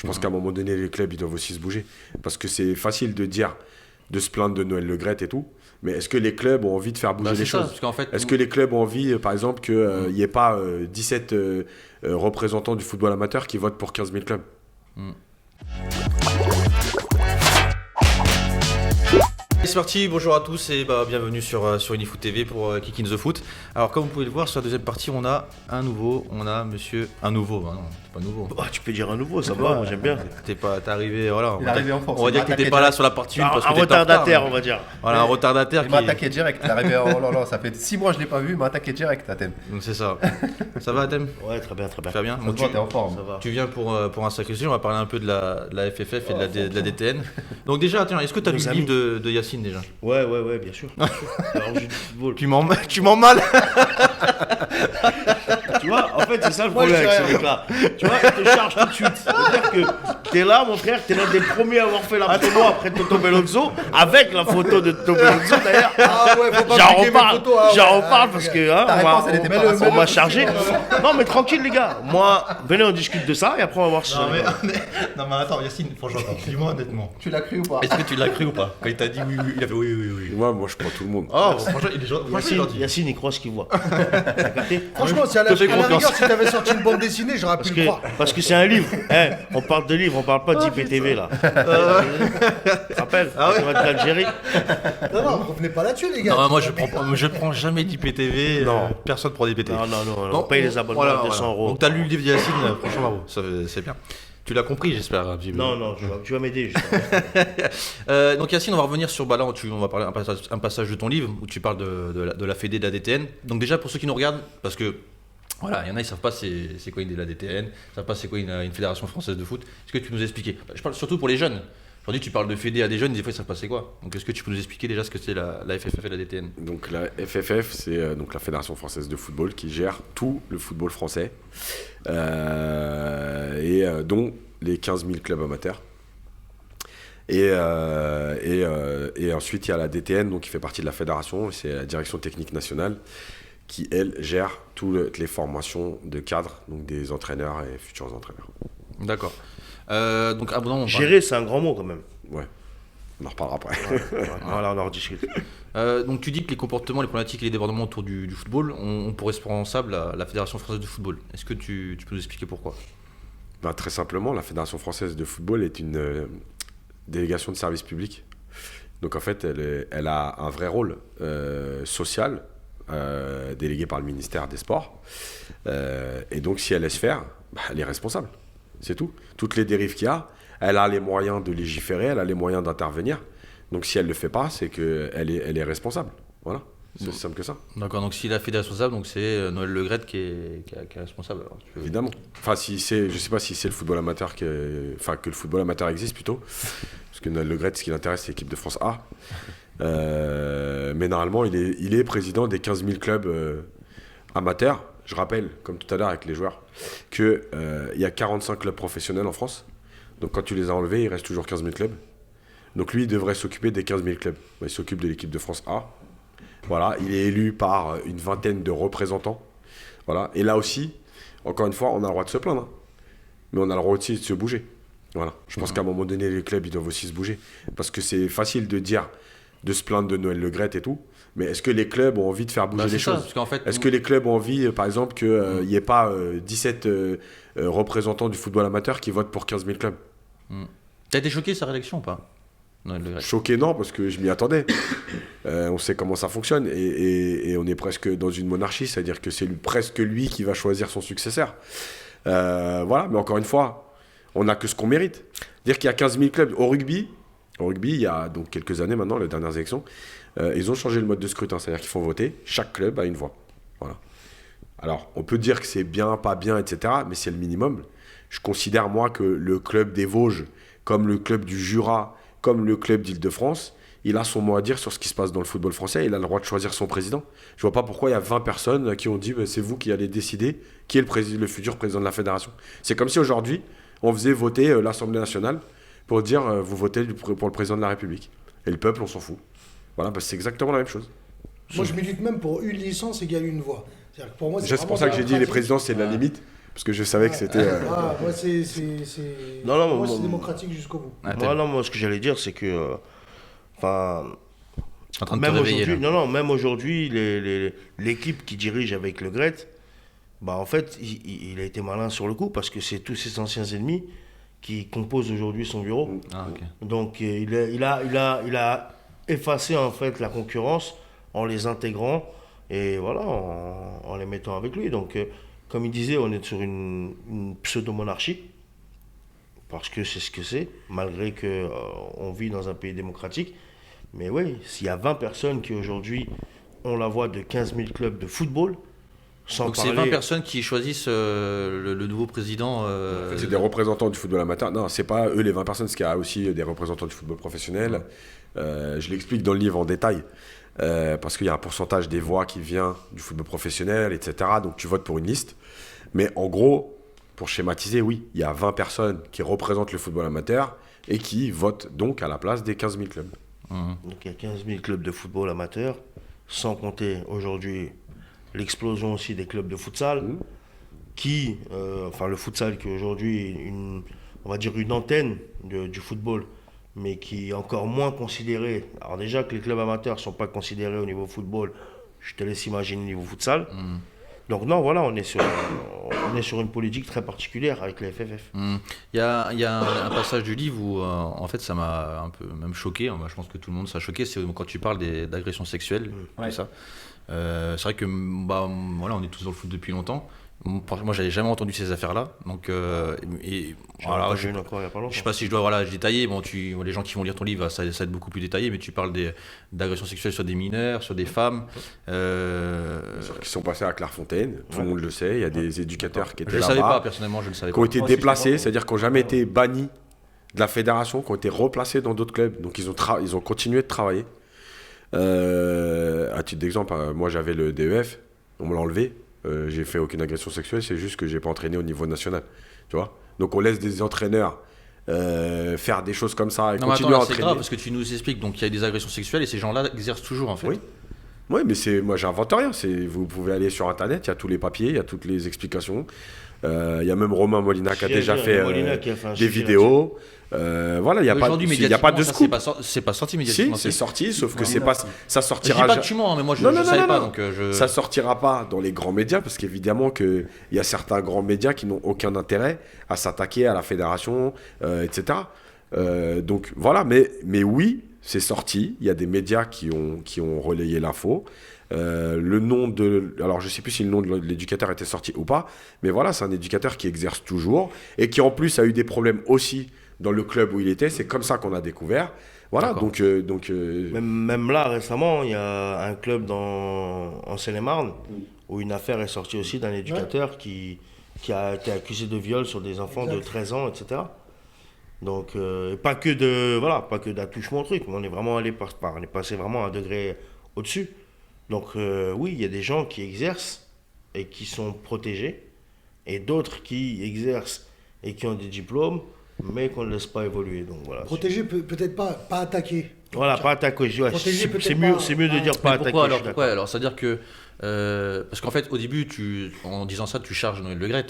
Je pense qu'à un moment donné, les clubs, ils doivent aussi se bouger. Parce que c'est facile de dire, de se plaindre de Noël Le Graët et tout. Mais est-ce que les clubs ont envie de faire bouger les choses? Parce qu'en fait, Est-ce que les clubs ont envie, par exemple, qu'il n'y ait pas 17 représentants du football amateur qui votent pour 15 000 clubs? C'est parti, bonjour à tous et bienvenue sur Unifoot TV pour Kick in the Foot. Alors comme vous pouvez le voir sur la deuxième partie on a un nouveau monsieur... Un nouveau, non, c'est pas nouveau. Oh, tu peux dire un nouveau, ça va, moi j'aime bien. T'es arrivé, voilà. Il est arrivé en force. On va dire que t'étais pas là sur la partie 1 parce que Un retardataire, on va dire. Voilà, un retardataire Il m'a attaqué direct. Il est arrivé ça fait 6 mois que je l'ai pas vu, il m'a attaqué direct, Athème. Donc c'est ça. Ça va Athème? Ouais, très bien, très bien. Tu vas bien? Donc t'es en forme. Ça va. Tu viens pour un sacré sujet, on va parler un peu de la FFF et de la DTN. Donc déjà, tiens, est-ce que tu as lu le livre de Yacine déjà? Ouais, bien sûr. Alors, jeu de football. Tu m'en mal. Tu vois, en fait, c'est ça le problème avec ce mec-là. Tu vois, il te charge tout de suite. C'est-à-dire que t'es là, mon frère, t'es l'un des premiers à avoir fait la promo après Toto Belonzo, avec la photo de Toto Belonzo d'ailleurs. Ah ouais, faut pas J'en reparle parce que Ta réponse, elle était pas on m'a chargé. Non, mais tranquille, les gars. Moi, venez, on discute de ça et après, on va voir si. Non mais attends, Yacine, franchement, dis-moi honnêtement. Tu l'as cru ou pas? Est-ce que tu l'as cru ou pas? Quand il t'a dit oui, il a fait oui. Moi, je crois tout le monde. Oh, franchement, il est gentil. Yacine, il croit ce qu'il voit. T'as capté? Franchement, si à la rigueur, si t'avais sorti une bande dessinée, j'aurais pu le croire. Parce que c'est un livre. On parle de livre, on parle pas d'IPTV là. Tu te rappelles? On va de l'Algérie. Non, revenez pas là-dessus, les gars. Non, moi je prends jamais d'IPTV. Non. Personne prend d'IPTV. Non, on paye les abonnements à 200 €. Donc t'as lu le livre de Yacine, franchement bravo, c'est bien. Tu l'as compris, j'espère. Non, tu vas m'aider. Justement. Donc Yacine, on va revenir sur là, on va parler un passage de ton livre où tu parles de la Fédé de la DTN. Donc déjà pour ceux qui nous regardent, parce que voilà, il y en a ils savent pas c'est quoi une de la DTN, ils savent pas c'est quoi une fédération française de foot. Est-ce que tu peux nous expliquer? Je parle surtout pour les jeunes. Aujourd'hui, tu parles de Fédé à des jeunes, des fois ils savent pas c'est quoi. Donc est-ce que tu peux nous expliquer déjà ce que c'est la FFF et la DTN? Donc la FFF, c'est donc la Fédération Française de Football qui gère tout le football français, dont les 15 000 clubs amateurs. Et ensuite, il y a la DTN, donc, qui fait partie de la fédération, c'est la Direction Technique Nationale, qui, elle, gère toutes les formations de cadres, donc des entraîneurs et futurs entraîneurs. D'accord. Donc, Gérer, c'est un grand mot quand même. Ouais, on en reparlera après. Voilà, on en rediscute. Donc tu dis que les comportements, les problématiques et les débordements autour du football ont pour responsable la Fédération Française de Football. Est-ce que tu peux nous expliquer pourquoi? Très simplement, la Fédération Française de Football est une délégation de service public. Donc en fait, elle a un vrai rôle social, délégué par le ministère des Sports. Et donc si elle laisse faire, elle est responsable. C'est tout. Toutes les dérives qu'il y a, elle a les moyens de légiférer, elle a les moyens d'intervenir. Donc si elle ne le fait pas, c'est qu'elle est responsable. Voilà, c'est aussi simple que ça. D'accord, donc si la Fédé est responsable, donc c'est Noël Le Graët qui est responsable. Alors, Évidemment. Enfin, je ne sais pas si c'est le football amateur, que le football amateur existe plutôt. Parce que Noël Le Graët, ce qui l'intéresse, c'est l'équipe de France A. Mais normalement, il est président des 15 000 clubs amateurs. Je rappelle, comme tout à l'heure avec les joueurs, qu'il y a 45 clubs professionnels en France. Donc quand tu les as enlevés, il reste toujours 15 000 clubs. Donc lui, il devrait s'occuper des 15 000 clubs. Il s'occupe de l'équipe de France A. Voilà, il est élu par une vingtaine de représentants. Voilà. Et là aussi, encore une fois, on a le droit de se plaindre. Mais on a le droit aussi de se bouger. Voilà. Je pense qu'à un moment donné, les clubs, ils doivent aussi se bouger. Parce que c'est facile de dire, de se plaindre de Noël Le Graët et tout. Mais est-ce que les clubs ont envie de faire bouger les choses? parce qu'en fait, Est-ce que les clubs ont envie, par exemple, qu'il n'y ait pas 17 représentants du football amateur qui votent pour 15 000 clubs? T'as été choqué sa réélection ou pas? Noël Le Graët. Choqué, non, parce que je m'y attendais. On sait comment ça fonctionne et on est presque dans une monarchie, c'est-à-dire que c'est presque lui qui va choisir son successeur. Voilà, mais encore une fois, on n'a que ce qu'on mérite. Dire qu'il y a 15 000 clubs au rugby, il y a donc quelques années maintenant, les dernières élections, ils ont changé le mode de scrutin, c'est-à-dire qu'ils font voter, chaque club a une voix. Voilà. Alors, on peut dire que c'est bien, pas bien, etc., mais c'est le minimum. Je considère, moi, que le club des Vosges, comme le club du Jura, comme le club d'Île-de-France, il a son mot à dire sur ce qui se passe dans le football français, il a le droit de choisir son président. Je vois pas pourquoi il y a 20 personnes qui ont dit c'est vous qui allez décider qui est le futur président de la fédération. C'est comme si aujourd'hui, on faisait voter l'Assemblée nationale pour dire vous votez pour le président de la République. Et le peuple, on s'en fout. Voilà, c'est exactement la même chose. Moi, je milite même pour une licence égale une voix. C'est-à-dire que pour moi, Déjà, c'est pour ça que j'ai dit les présidents, c'est de la limite. parce que je savais que c'était... Moi, c'est Non, moi, moi, c'est démocratique jusqu'au bout. Moi, ce que j'allais dire, c'est que, en train de même te réveiller, aujourd'hui, là. même aujourd'hui, l'équipe qui dirige avec Le Gret, en fait, il a été malin sur le coup parce que c'est tous ses anciens ennemis qui composent aujourd'hui son bureau. Ah, ok. Donc, il a effacé en fait la concurrence en les intégrant et voilà, en les mettant avec lui. Donc, comme il disait, on est sur une pseudo-monarchie. Parce que c'est ce que c'est, malgré qu'on vit dans un pays démocratique. Mais oui, s'il y a 20 personnes qui aujourd'hui ont la voix de 15 000 clubs de football, sans Donc parler... c'est 20 personnes qui choisissent le nouveau président. En fait, c'est des représentants du football amateur. Non, c'est pas eux les 20 personnes, parce qu'il y a aussi des représentants du football professionnel. Je l'explique dans le livre en détail. Parce qu'il y a un pourcentage des voix qui vient du football professionnel, etc. Donc tu votes pour une liste. Mais en gros, pour schématiser, oui, il y a 20 personnes qui représentent le football amateur et qui votent donc à la place des 15 000 clubs. Donc il y a 15 000 clubs de football amateur, sans compter aujourd'hui l'explosion aussi des clubs de futsal, qui, le futsal qui est aujourd'hui on va dire une antenne du football, mais qui est encore moins considéré. Alors déjà que les clubs amateurs ne sont pas considérés au niveau football, je te laisse imaginer au niveau futsal. Donc non, voilà, on est sur une politique très particulière avec les FFF. Il y a un passage du livre où, en fait, ça m'a un peu même choqué. Je pense que tout le monde s'est choqué. C'est quand tu parles d'agressions sexuelles, tout ça. C'est vrai que, voilà, on est tous dans le foot depuis longtemps. Moi, j'avais jamais entendu ces affaires-là. Donc, voilà, je sais pas si je dois détailler. Bon, les gens qui vont lire ton livre, ça va être beaucoup plus détaillé. Mais tu parles d'agressions sexuelles sur des mineurs, sur des femmes. Qui sont passés à Clairefontaine, tout le monde le sait. Il y a des éducateurs qui étaient là-bas. Je ne savais pas, personnellement, je ne savais pas. Qui ont été déplacés, c'est-à-dire qui n'ont jamais été bannis de la fédération, qui ont été replacés dans d'autres clubs. Donc ils ont continué de travailler. À titre d'exemple, moi j'avais le DEF, on me l'a enlevé. J'ai fait aucune agression sexuelle, c'est juste que j'ai pas entraîné au niveau national, tu vois. Donc on laisse des entraîneurs faire des choses comme ça et continuer à entraîner. C'est grave parce que tu nous expliques, donc il y a des agressions sexuelles et ces gens-là exercent toujours en fait. Oui, mais moi j'invente rien. Vous pouvez aller sur internet, il y a tous les papiers, il y a toutes les explications. Il y a même Romain Molina qui a déjà fait des vidéos. Voilà, il n'y a pas de scoop. C'est pas sorti médiatiquement. Si, c'est sorti, sauf que ça sortira. Je dis pas que tu mens, mais moi je ne savais pas. Donc ça sortira pas dans les grands médias parce qu'évidemment qu'il y a certains grands médias qui n'ont aucun intérêt à s'attaquer à la fédération, etc. Donc voilà, mais oui, c'est sorti. Il y a des médias qui ont relayé l'info. Le nom alors je sais plus si le nom de l'éducateur était sorti ou pas, mais voilà, c'est un éducateur qui exerce toujours et qui en plus a eu des problèmes aussi dans le club où il était. C'est comme ça qu'on a découvert. Voilà, donc même là récemment, il y a un club en Seine-et-Marne où une affaire est sortie aussi d'un éducateur qui a été accusé de viol sur des enfants de 13 ans, etc. Donc pas que d'attouchement au truc, mais on est vraiment on est passé vraiment à un degré au-dessus. Donc oui, il y a des gens qui exercent et qui sont protégés, et d'autres qui exercent et qui ont des diplômes, mais qu'on ne laisse pas évoluer. Donc, voilà, protégés, peut-être pas attaquer. Voilà, pas attaquer. C'est mieux de dire pas attaquer. Pourquoi alors c'est-à-dire que parce qu'en fait au début en disant ça tu charges Noël Le Gret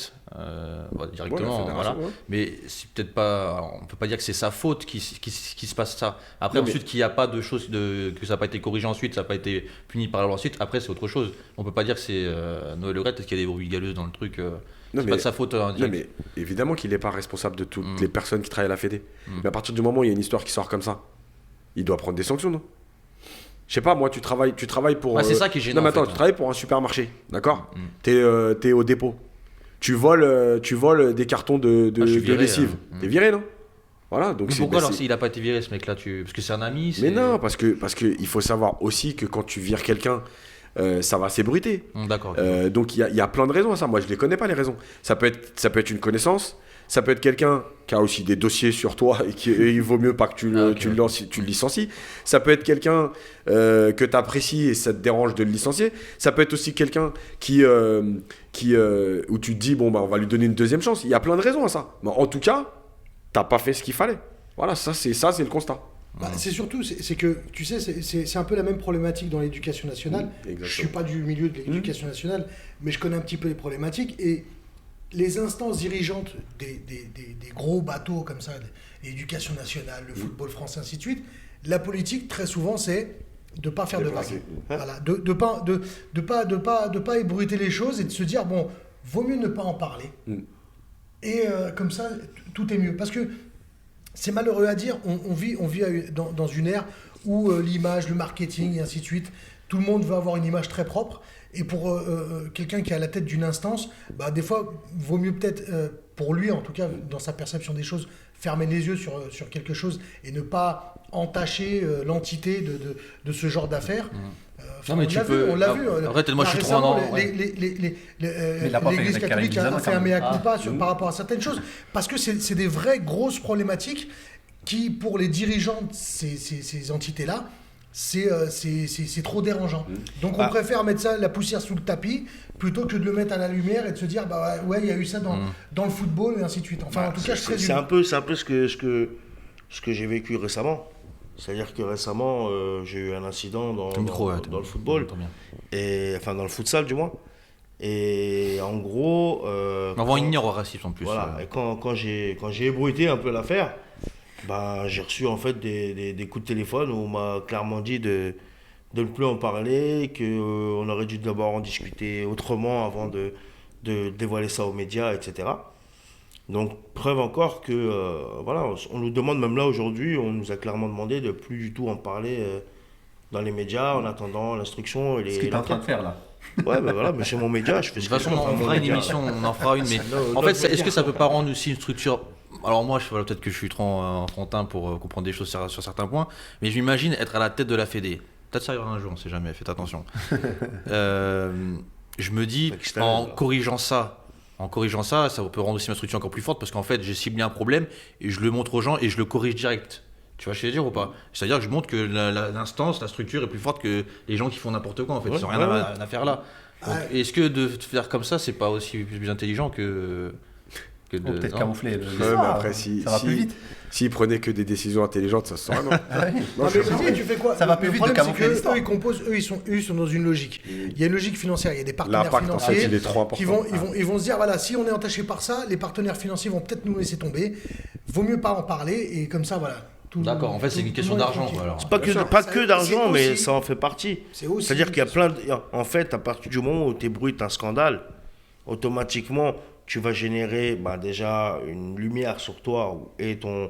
directement, voilà. Mais c'est peut-être pas, on peut pas dire que c'est sa faute qui se passe ça. Après ensuite qu'il n'y a pas de choses que ça n'a pas été corrigé ensuite, ça n'a pas été puni par la loi ensuite. Après c'est autre chose. On peut pas dire que c'est Noël Le Gret parce qu'il y a des brebis galeuses dans le truc. C'est pas de sa faute. Non, mais évidemment qu'il n'est pas responsable de toutes les personnes qui travaillent à la Fédé. Mais à partir du moment où il y a une histoire qui sort comme ça, il doit prendre des sanctions, non? Je sais pas, moi, tu travailles pour... c'est ça qui est gênant. Non, mais attends, tu travailles pour un supermarché, d'accord? T'es au dépôt. Tu voles des cartons de lessive. T'es viré, non? Voilà, donc pourquoi alors s'il n'a pas été viré, ce mec-là Parce que c'est un ami? Mais non, parce que il faut savoir aussi que quand tu vires quelqu'un, ça va s'ébruiter. D'accord. Donc il y a plein de raisons à ça. Moi, je les connais pas les raisons. Ça peut être une connaissance. Ça peut être quelqu'un qui a aussi des dossiers sur toi et il vaut mieux pas que tu le licencies. Ça peut être quelqu'un que tu apprécies et ça te dérange de le licencier. Ça peut être aussi quelqu'un où tu te dis bon on va lui donner une deuxième chance. Il y a plein de raisons à ça. Mais en tout cas, t'as pas fait ce qu'il fallait. Voilà, ça c'est le constat. C'est surtout, c'est que, tu sais, c'est un peu la même problématique dans l'éducation nationale. Je ne suis pas du milieu de l'éducation nationale, mais je connais un petit peu les problématiques. Et les instances dirigeantes des gros bateaux comme ça, l'éducation nationale, le football français, ainsi de suite, la politique, très souvent, c'est de ne pas faire de vagues. Voilà, de pas ébruiter les choses et de se dire, bon, vaut mieux ne pas en parler. Et comme ça, tout est mieux. Parce que c'est malheureux à dire, on vit dans une ère où l'image, le marketing et ainsi de suite, tout le monde veut avoir une image très propre. Et pour quelqu'un qui est à la tête d'une instance, bah, des fois, vaut mieux peut-être, pour lui en tout cas, dans sa perception des choses, fermer les yeux sur quelque chose et ne pas entacher l'entité de ce genre d'affaires. Non, mais on l'a vu. Arrête, moi je suis trop en L'Église catholique a fait un mea culpa par rapport à certaines choses. Parce que c'est des vraies grosses problématiques qui, pour les dirigeants de ces entités-là, c'est trop dérangeant. Donc on préfère mettre ça, la poussière sous le tapis, plutôt que de le mettre à la lumière et de se dire, bah ouais, il y a eu ça dans le football et ainsi de suite. Enfin, en tout cas, c'est un peu ce que j'ai vécu récemment. C'est-à-dire que récemment, j'ai eu un incident dans le football, et, enfin dans le futsal du moins. Et en gros... on ignore le racisme en plus. Voilà, et quand j'ai ébruité un peu l'affaire, bah, j'ai reçu en fait des coups de téléphone où on m'a clairement dit de ne plus en parler, qu'on aurait dû d'abord en discuter autrement avant de dévoiler ça aux médias, etc. Donc, preuve encore que, voilà, on nous demande, même là aujourd'hui, on nous a clairement demandé de plus du tout en parler dans les médias en attendant l'instruction. Ce que tu es en train de faire là. Ouais, ben voilà, mais c'est mon média, je fais ce que je veux. De toute façon, on fera une émission, on en fera une, mais en fait, est-ce que ça peut pas rendre aussi une structure... Alors moi, peut-être que je suis trop enfantin pour comprendre des choses sur certains points, mais je m'imagine être à la tête de la Fédé. Peut-être ça arrivera un jour, on ne sait jamais, faites attention. Je me dis, en corrigeant ça, ça peut rendre aussi ma structure encore plus forte, parce qu'en fait, j'ai ciblé un problème, et je le montre aux gens, et je le corrige direct. Tu vois ce que je veux dire ou pas? C'est-à-dire que je montre que l'instance, la structure est plus forte que les gens qui font n'importe quoi, en fait. Ils n'ont rien à faire là. Donc, est-ce que de faire comme ça, c'est pas aussi plus intelligent que peut-être camoufler mais après, ça va plus vite. S'ils prenaient que des décisions intelligentes, ça se saurait, non? Non, mais tu fais quoi? Ça va plus vite de camoufler l'histoire. Eux, ils sont dans une logique. Il y a une logique financière, il y a des partenaires L'impact, en fait, financiers il est trop important. ils vont se dire, voilà, si on est entaché par ça, les partenaires financiers vont peut-être nous laisser tomber. Vaut mieux pas en parler, et comme ça, voilà. D'accord, en fait, c'est une question d'argent. C'est pas que d'argent, mais ça en fait partie. C'est-à-dire qu'il y a plein de... En fait, à partir du moment où tu ébruites un scandale, automatiquement, tu vas générer déjà une lumière sur toi et ton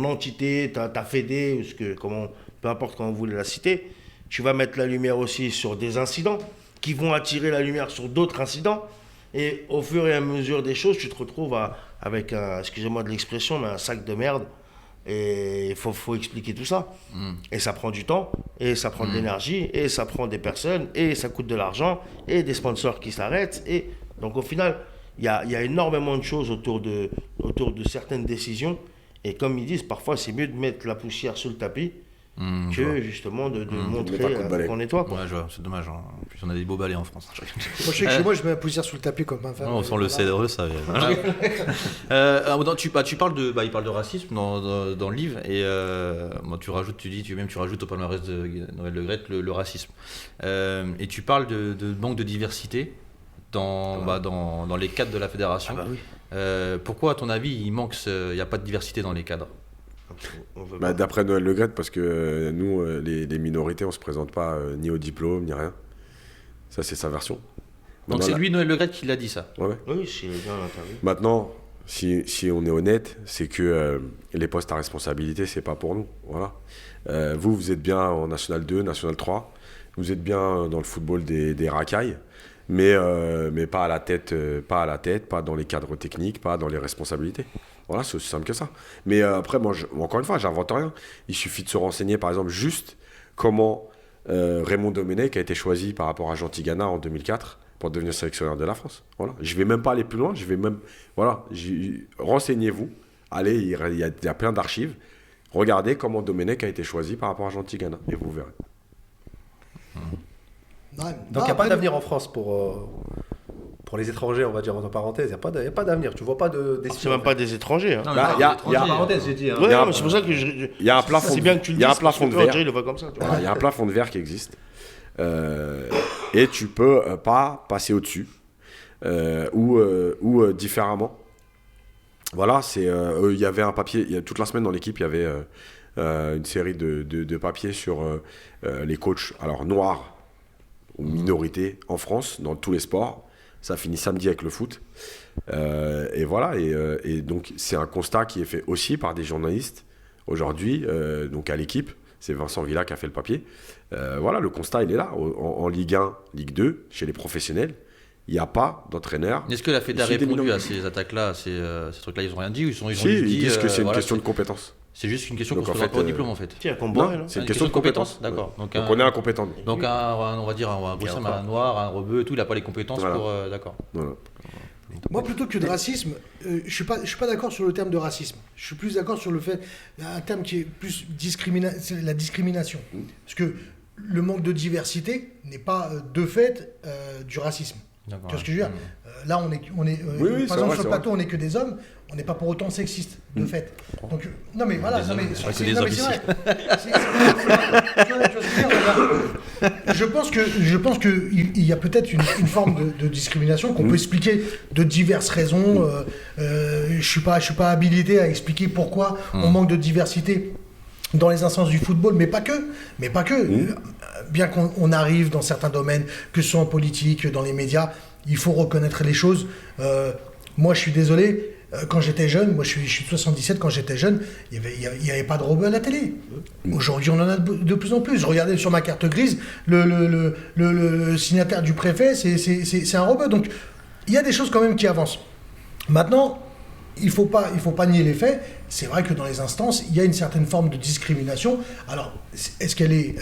entité, ta fédé, peu importe comment vous voulez la citer. Tu vas mettre la lumière aussi sur des incidents qui vont attirer la lumière sur d'autres incidents. Et au fur et à mesure des choses, tu te retrouves avec excusez-moi de l'expression, mais un sac de merde. Et il faut expliquer tout ça. Et ça prend du temps, et ça prend de l'énergie, et ça prend des personnes, et ça coûte de l'argent, et des sponsors qui s'arrêtent. Et donc au final, il y a énormément de choses autour de certaines décisions. Et comme ils disent, parfois c'est mieux de mettre la poussière sur le tapis que justement de montrer qu'on nettoie. Ouais, je vois, c'est dommage. Hein. En plus, on a des beaux balais en France. Moi, je sais que chez moi, je mets la poussière sous le tapis comme un fan. On sent le cèdre, ça. Tu parles il parle de racisme dans le livre, et tu rajoutes au palmarès de Noël Le Graët le racisme. Et tu parles de manque de diversité dans les cadres de la fédération. Oui. Pourquoi, à ton avis, il n'y a pas de diversité dans les cadres? D'après Noël Le Graët, parce que nous, les minorités, on ne se présente pas ni au diplôme, ni rien. Ça, c'est sa version. Donc c'est lui, Noël Le Graët, qui l'a dit, ça? Ouais. Oui, c'est bien l'interview. Maintenant, si on est honnête, c'est que les postes à responsabilité, c'est pas pour nous. Voilà. Vous êtes bien en National 2, National 3. Vous êtes bien dans le football des racailles. Mais pas à la tête, pas dans les cadres techniques, pas dans les responsabilités. Voilà, c'est aussi simple que ça. Mais après, moi, encore une fois, j'invente rien. Il suffit de se renseigner, par exemple, juste comment Raymond Domenech a été choisi par rapport à Jean Tigana en 2004 pour devenir sélectionneur de la France. Voilà. Je ne vais même pas aller plus loin. Renseignez-vous. Allez, il y a plein d'archives. Regardez comment Domenech a été choisi par rapport à Jean Tigana et vous verrez. Donc il n'y a pas d'avenir en France pour les étrangers, on va dire entre parenthèses. Il n'y a pas d'avenir. Tu vois pas de. C'est même pas des étrangers. Hein. Il y a parenthèse, j'ai dit. Hein. Ouais, c'est pour ça que il y a un plafond. C'est bien que tu le dises. Il y a un plafond de verre. Il le voit comme ça. Il y a un plafond de verre qui existe. Et tu peux pas passer au-dessus. ou différemment. Voilà, il y avait un papier, toute la semaine dans l'équipe, il y avait une série de papiers sur les coachs noirs ou minorités en France, dans tous les sports. Ça finit samedi avec le foot. Et voilà, et donc c'est un constat qui est fait aussi par des journalistes aujourd'hui, donc à l'équipe. C'est Vincent Villa qui a fait le papier. Voilà, le constat, il est là. En Ligue 1, Ligue 2, chez les professionnels, il n'y a pas d'entraîneur. Est-ce que la Fédé a répondu à ces attaques-là, à ces trucs-là? Ils n'ont rien dit ou ils disent que c'est une question de compétence. C'est juste une question qu'on se présente pas au diplôme en fait. C'est une question de compétence. D'accord. Donc on est incompétent. Donc on va dire un Goussam, un Noir, un Rebeu et tout, il n'a pas les compétences pour... D'accord. Voilà. Moi, plutôt que de racisme, je suis pas d'accord sur le terme de racisme. Je suis plus d'accord sur le fait, un terme qui est plus c'est la discrimination. Parce que le manque de diversité n'est pas de fait du racisme. Tu vois ce que je veux dire? Là, on est par exemple, sur le plateau, on n'est que des hommes, on n'est pas pour autant sexiste, de fait. Donc, non, mais voilà, c'est des hommes ici. Je pense qu'il y a peut-être une forme de discrimination qu'on peut expliquer de diverses raisons. Je suis pas habilité à expliquer pourquoi on manque de diversité dans les instances du football, mais pas que. Bien qu'on arrive dans certains domaines, que ce soit en politique, dans les médias, il faut reconnaître les choses. Moi, je suis désolé, quand j'étais jeune, moi je suis de 77, quand j'étais jeune, il n'y avait pas de Rebeu à la télé. Aujourd'hui, on en a de plus en plus. Je regardais sur ma carte grise, le signataire du préfet, c'est un Rebeu. Donc, il y a des choses quand même qui avancent. Maintenant, il faut pas nier les faits. C'est vrai que dans les instances, il y a une certaine forme de discrimination. Alors, est-ce qu'elle est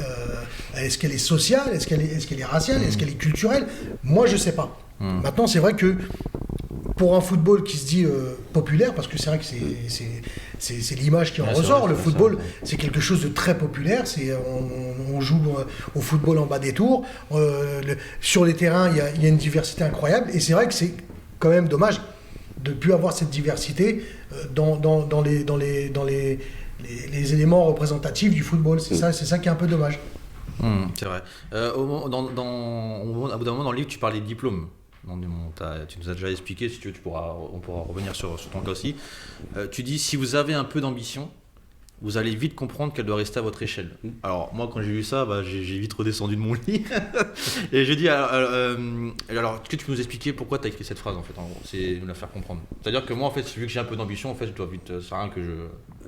sociale? Est-ce qu'elle est raciale? Est-ce qu'elle est culturelle? Moi, je sais pas. Maintenant, c'est vrai que pour un football qui se dit populaire, parce que c'est vrai que c'est l'image qui en ressort. Le football, c'est quelque chose de très populaire. On joue au football en bas des tours. Sur les terrains, il y a une diversité incroyable. Et c'est vrai que c'est quand même dommage de ne plus avoir cette diversité dans les éléments représentatifs du football. C'est ça qui est un peu dommage. C'est vrai. Au bout d'un moment dans le livre, tu parlais de diplôme. Tu nous as déjà expliqué, si tu veux, on pourra revenir sur ton cas aussi. Tu dis, si vous avez un peu d'ambition, vous allez vite comprendre qu'elle doit rester à votre échelle. Alors moi, quand j'ai vu ça, j'ai vite redescendu de mon lit. Et je dis, alors est-ce que tu peux nous expliquer pourquoi tu as écrit cette phrase en fait? En gros, c'est nous la faire comprendre. C'est-à-dire que moi, en fait, vu que j'ai un peu d'ambition, en fait, je dois vite, ça rien que je...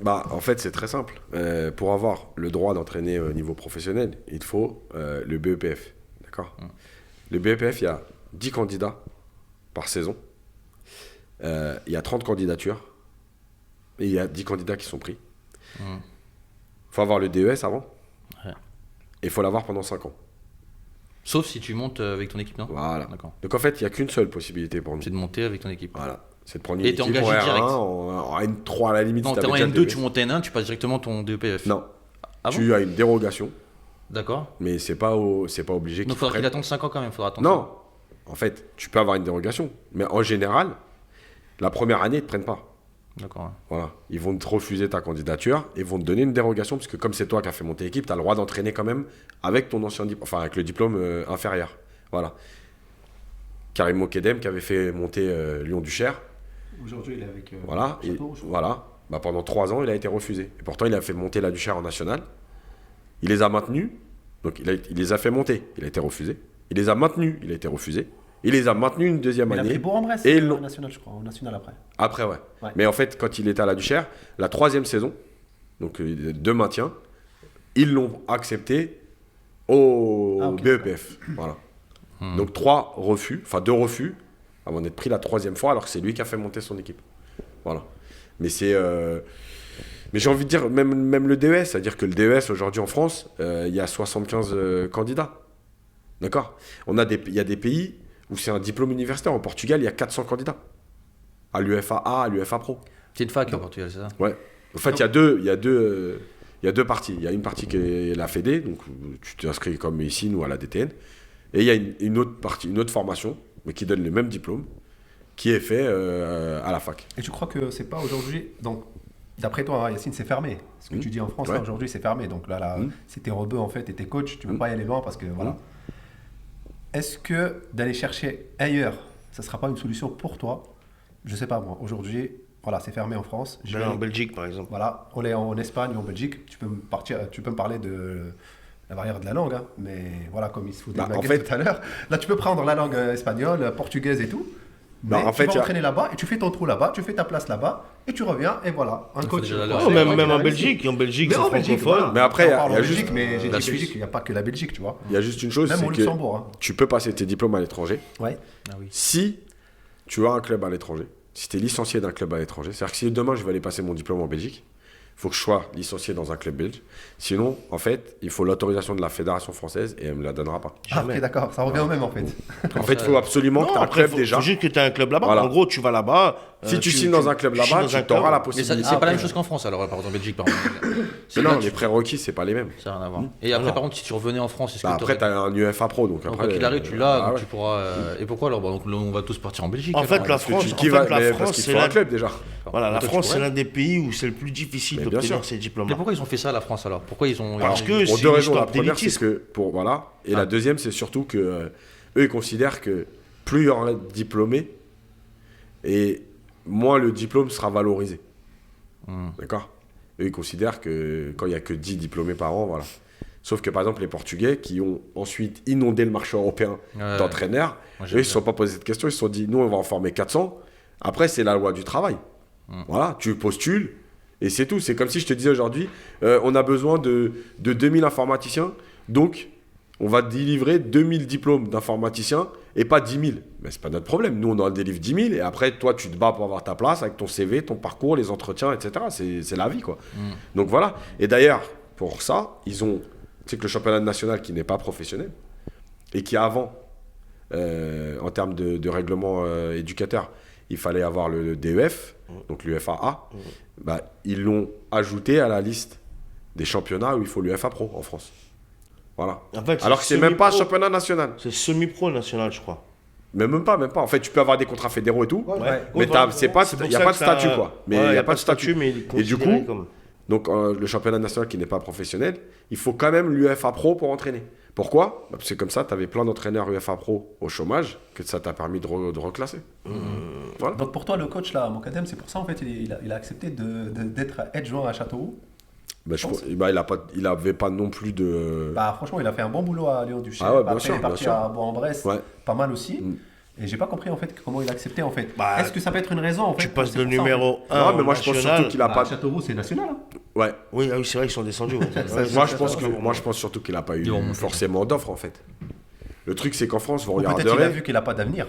En fait, c'est très simple. Pour avoir le droit d'entraîner au niveau professionnel, il faut le BEPF. D'accord. Le BEPF, il y a 10 candidats par saison. Il y a 30 candidatures. Et il y a 10 candidats qui sont pris. Il faut avoir le DES avant. Ouais. Et il faut l'avoir pendant 5 ans. Sauf si tu montes avec ton équipe, non? Voilà. D'accord. Donc en fait, il n'y a qu'une seule possibilité pour nous. C'est de monter avec ton équipe. Voilà. C'est de prendre une équipe en R1, en N3 à la limite. Non, si t'es en N2, tu montes N1, tu passes directement ton DEPF. Non. Tu as une dérogation. D'accord. Mais c'est pas obligé qu'il donc il faudra qu'il attende 5 ans quand même. Non. En fait, tu peux avoir une dérogation. Mais en général, la première année, ils ne te prennent pas. D'accord. Ouais. Voilà. Ils vont te refuser ta candidature et vont te donner une dérogation parce que comme c'est toi qui as fait monter l'équipe, tu as le droit d'entraîner quand même avec ton ancien diplôme, enfin avec le diplôme inférieur. Voilà. Karim Mokedem qui avait fait monter Lyon-Duchère. Aujourd'hui, il est avec voilà. Voilà. Pendant 3 ans, il a été refusé. Et pourtant, il a fait monter la Duchère en national. Il les a maintenus. Donc, il les a fait monter. Il a été refusé. Il les a maintenus. Il a été refusé. Il les a maintenus une deuxième année. Il a pris Bourg-en-Bresse au national, je crois. Au national après. Après, ouais. Mais en fait, quand il était à la Duchère, la 3e saison, donc de maintien, ils l'ont accepté au BEPF. Voilà. Donc 2 refus avant d'être pris la 3e fois, alors que c'est lui qui a fait monter son équipe. Voilà. Mais mais j'ai envie de dire, même le DES, c'est-à-dire que le DES aujourd'hui en France, il y a 75 candidats. D'accord. Il y a des pays où c'est un diplôme universitaire. En Portugal, il y a 400 candidats. À l'UFA A, à l'UFA Pro. C'est une fac en Portugal, c'est ça? Ouais. En fait, il y a deux parties. Il y a une partie qui est la Fédé, donc tu t'inscris comme ici, nous, à la DTN. Et il y a une autre partie, une autre formation, mais qui donne le même diplôme, qui est fait à la fac. Et je crois que c'est pas aujourd'hui... Donc, d'après toi, Yacine, c'est fermé. Ce que tu dis en France, là, aujourd'hui, c'est fermé. Donc là, si t'es Rebeu, en fait, et t'es coach, tu peux pas y aller loin parce que, voilà. Est-ce que d'aller chercher ailleurs ça ne sera pas une solution pour toi. Je ne sais pas moi, aujourd'hui, voilà, c'est fermé en France. Je vais en Belgique, par exemple. Voilà, on est en Espagne ou en Belgique, tu peux me parler de la barrière de la langue, hein, mais voilà, comme il se fout de ma gueule tout à l'heure. Là, tu peux prendre la langue espagnole, portugaise et tout. Mais tu vas entraîner là-bas et tu fais ton trou là-bas, tu fais ta place là-bas et tu reviens et voilà. Un coach. Même en Belgique, c'est francophone. Voilà. Mais après, il y a juste. Mais j'ai dit Belgique, il n'y a pas que la Belgique, tu vois. Il y a juste une chose, Même c'est au que Luxembourg, hein. tu peux passer tes diplômes à l'étranger. Ouais. Si tu as un club à l'étranger, si tu es licencié d'un club à l'étranger, c'est-à-dire que si demain je vais aller passer mon diplôme en Belgique, il faut que je sois licencié dans un club belge. Sinon, en fait, il faut l'autorisation de la fédération française et elle ne me la donnera pas. Ah, ok, d'accord, ça revient au même en fait. En fait, il faut absolument que tu aies un club déjà. Il faut juste que tu aies un club là-bas. Voilà. En gros, tu vas là-bas. Si tu signes dans un club là-bas, tu auras la Mais possibilité. c'est pas la même chose qu'en France, alors, par exemple, en Belgique, par exemple. Mais non, les prérequis, c'est pas les mêmes. Ça n'a rien à voir. Et après, par contre, si tu revenais en France, est-ce que Après, tu as un UEFA Pro. Donc, après qu'il arrive, tu l'as, ah donc ouais. tu pourras. Et pourquoi alors? Donc, on va tous partir en Belgique. En fait, alors. la France, parce qu'il faut un club déjà. Voilà, la Toi, tu France, c'est pourrais. l'un des pays où c'est le plus difficile Mais bien d'obtenir sûr. ces diplômes. Mais pourquoi ils ont fait ça, la France, alors? Pourquoi ils ont. Parce que Pour c'est deux une raisons. La histoire première, c'est d'élitisme. que voilà. Et la deuxième, c'est surtout que eux, ils considèrent que plus il y aura de diplômés, et moins le diplôme sera valorisé. D'accord. Eux, ils considèrent que quand il n'y a que 10 diplômés par an, voilà. Sauf que par exemple, les Portugais qui ont ensuite inondé le marché européen d'entraîneurs, eux, ils ne se sont pas posé cette question. Ils se sont dit, nous, on va en former 400. Après, c'est la loi du travail. Voilà, tu postules et c'est tout. C'est comme si je te disais aujourd'hui, on a besoin de 2000 informaticiens. Donc, on va délivrer 2000 diplômes d'informaticiens et pas 10 000. Mais c'est pas notre problème. Nous, on en délivre 10 000 et après, toi, tu te bats pour avoir ta place avec ton CV, ton parcours, les entretiens, etc. C'est la vie, quoi. Donc voilà. Et d'ailleurs, pour ça, ils ont... Tu sais que le championnat national qui n'est pas professionnel et qui avant, en termes de règlement éducateur, il fallait avoir le DEF, donc l'UFA-A, bah, ils l'ont ajouté à la liste des championnats où il faut l'UFA Pro en France. Voilà. En fait, Alors que c'est même pas semi-pro. championnat national. C'est semi-pro national, je crois. Mais même pas. En fait, tu peux avoir des contrats fédéraux et tout, Ouais. mais voilà. il C'est n'y a pour pas ça de que statut, ça- quoi. Mais Ouais, il n'y a pas de statut. mais il est Et du considéré coup, comme- donc le championnat national qui n'est pas professionnel, il faut quand même l'UFA Pro pour entraîner. Pourquoi? Parce que comme ça, tu avais plein d'entraîneurs UFA Pro au chômage, que ça t'a permis de reclasser. Voilà. Donc pour toi, le coach là, Mokadem, c'est pour ça en fait, il a accepté d'être adjoint à Châteauroux. Il avait pas non plus de... Bah franchement, il a fait un bon boulot à Lyon-Duchère. Ah ouais, bien Après, sûr, il est parti bien sûr. à Bourg-en-Bresse, Ouais. pas mal aussi. Et j'ai pas compris en fait comment il a accepté en fait. Est-ce que ça peut être une raison en fait? Tu passes c'est de pour ça, en fait. numéro 1 Non, mais moi, je pense surtout qu'il a pas... Châteauroux, c'est national. Hein. Ouais. Oui, ah oui, c'est vrai, ils sont descendus. Ouais. Moi, je pense surtout qu'il n'a pas eu forcément d'offre, en fait. Le truc, c'est qu'en France, vous Ou peut-être qu'il a regarderez... vu qu'il a pas d'avenir.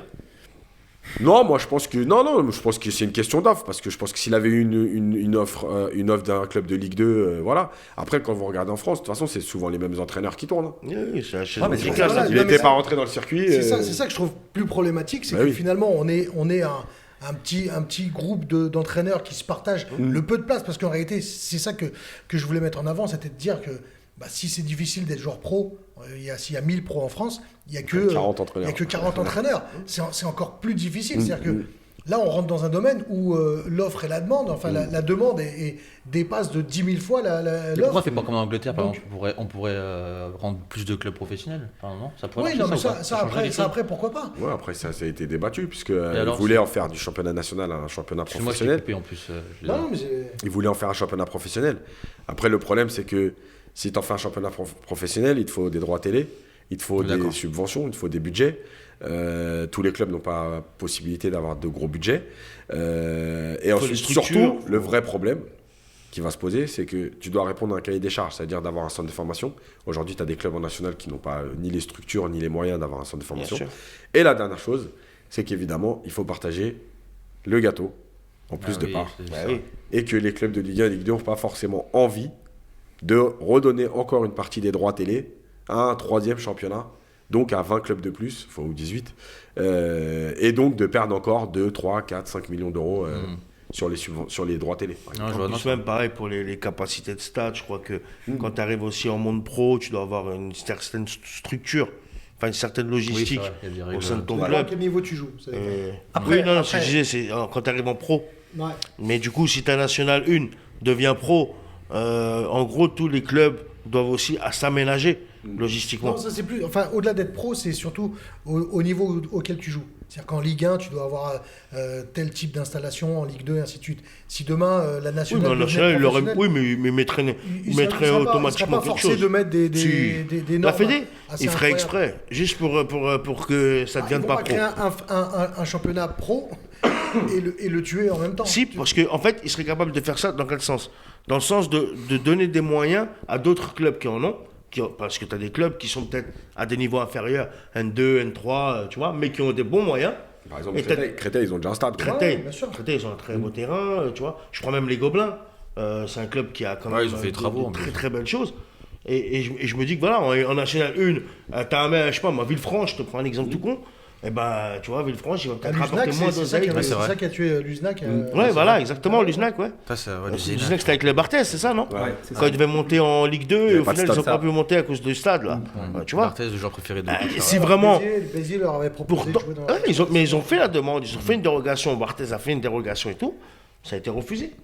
Non, moi, je pense que... Non, je pense que c'est une question d'offre. Parce que je pense que s'il avait eu une offre d'un club de Ligue 2, voilà. Après, quand vous regardez en France, de toute façon, c'est souvent les mêmes entraîneurs qui tournent. Hein. Oui, c'est la chaise Ouais, mais c'est musicale, pour ça. ça, Il non, n'était mais pas ça- rentré dans le circuit. C'est ça que je trouve plus problématique, c'est Bah que oui. finalement on est un petit groupe d'entraîneurs qui se partagent le peu de place, parce qu'en réalité c'est ça que je voulais mettre en avant, c'était de dire que si c'est difficile d'être joueur pro, s'il y a 1000 pros en France, il n'y a que 40 entraîneurs. il y a que 40 entraîneurs. C'est encore plus difficile, c'est-à-dire que là on rentre dans un domaine où l'offre et la demande, enfin la demande dépasse de 10 000 fois Mais pourquoi on l'offre. fait pas comme en Angleterre, par Donc- exemple? On pourrait rendre plus de clubs professionnels, non? Ça pourrait Oui, marcher, non, mais ou pas ça changerait quelque après chose pourquoi pas. Ouais, après, ça a été débattu, puisque alors, il voulait en faire du championnat national un championnat Parce que moi, je t'ai professionnel. coupé en plus. Non, mais c'est- Il voulait en faire un championnat professionnel. Après, le problème, c'est que si tu en fais un championnat professionnel, il te faut des droits télé, il te faut des D'accord. subventions, il te faut des budgets. Tous les clubs n'ont pas la possibilité d'avoir de gros budgets. Et ensuite, des structures. surtout, le vrai problème qui va se poser, c'est que tu dois répondre à un cahier des charges, c'est-à-dire d'avoir un centre de formation. Aujourd'hui, tu as des clubs en national qui n'ont pas ni les structures ni les moyens d'avoir un centre de formation. sûr. Et la dernière chose, c'est qu'évidemment, il faut partager le gâteau en plus de parts. Bah oui. Et que les clubs de Ligue 1 et Ligue 2 n'ont pas forcément envie de redonner encore une partie des droits télé à un troisième championnat, donc à 20 clubs de plus, ou 18, et donc de perdre encore 2, 3, 4, 5 millions d'euros sur les droits télé. par exemple. Non, je vois, En non, plus, même pareil pour les capacités de stade, je crois que quand tu arrives aussi en monde pro, tu dois avoir une certaine structure, enfin une certaine Oui, c'est logistique vrai, il y a des au règles. sein de ton à club. quel niveau tu joues ça dépend. Après- Oui, non, après- ce que je disais, c'est quand tu arrives en pro. Ouais. Mais du coup, si ta nationale 1 devient pro, en gros, tous les clubs doivent aussi s'aménager logistiquement. Non, ça c'est plus. Enfin, au-delà d'être pro, c'est surtout au niveau auquel tu joues. C'est-à-dire qu'en Ligue 1, tu dois avoir tel type d'installation, en Ligue 2, et ainsi de suite. Si demain, la nationale... Oui, mais il mettrait automatiquement quelque chose. Il ne serait pas forcé de mettre des normes. La Fédé, il ferait exprès, juste pour que ça ne devienne pas pro. Ils vont pas créer un championnat pro et le tuer en même temps. Si, parce qu'en fait, il serait capable de faire ça dans quel sens? Dans le sens de donner des moyens à d'autres clubs qui en ont, parce que tu as des clubs qui sont peut-être à des niveaux inférieurs, N2, N3, tu vois, mais qui ont des bons moyens. Par exemple, Créteil, ils ont déjà un stade. Créteil, ils ont un très beau terrain, tu vois. Je crois même les Gobelins, c'est un club qui a quand même ils ont fait des travaux, très très belles choses. Et je me dis que voilà, en National 1, tu as un mec, je sais pas, Villefranche, je te prends un exemple tout con. Et ben, tu vois, Villefranche, il va peut-être rapporter moins d'oseille. C'est ça qui a tué Luznac. Ouais, voilà, exactement, Luznac, ouais. Luznac, c'était avec les Barthès, c'est ça, non? Ouais, quand ils devaient monter en Ligue 2, et au final, ils n'ont pas pu monter à cause du stade, là. Tu vois? Barthès, le joueur préféré de si vraiment. Béziers leur avait proposé de jouer dans mais ils ont fait la demande, ils ont fait une dérogation. Barthès a fait une dérogation et tout. Ça a été refusé.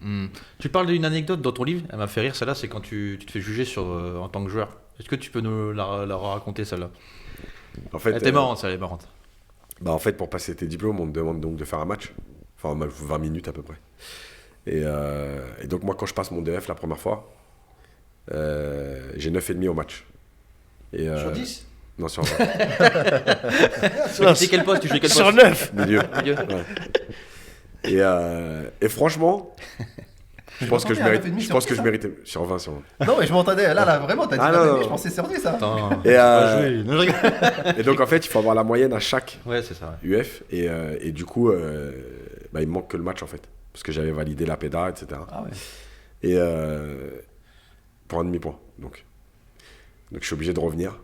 Tu parles d'une anecdote dans ton livre, elle m'a fait rire, celle-là, c'est quand tu te fais juger en tant que joueur. Est-ce que tu peux nous la raconter, celle-là? En fait, elle était marrante, elle est marrante. Bah en fait, pour passer tes diplômes, on te demande donc de faire un match. Enfin, 20 minutes à peu près. Et donc, moi, quand je passe mon DF la première fois, j'ai 9,5 au match. Sur 10 Non, sur 20. C'est quel poste? Tu jouais quel poste? Sur 9 Milieu. Ouais. Et franchement, je pense que je méritais. Sur 20, sur 20. Non, mais je m'entendais. Là, vraiment, t'as dit non. je pensais sur 10, ça. Et donc, en fait, il faut avoir la moyenne à chaque c'est ça. UF. Et du coup, il me manque que le match, en fait. Parce que j'avais validé la PEDA, etc. Ah ouais. Et pour un demi-point. Donc, je suis obligé de revenir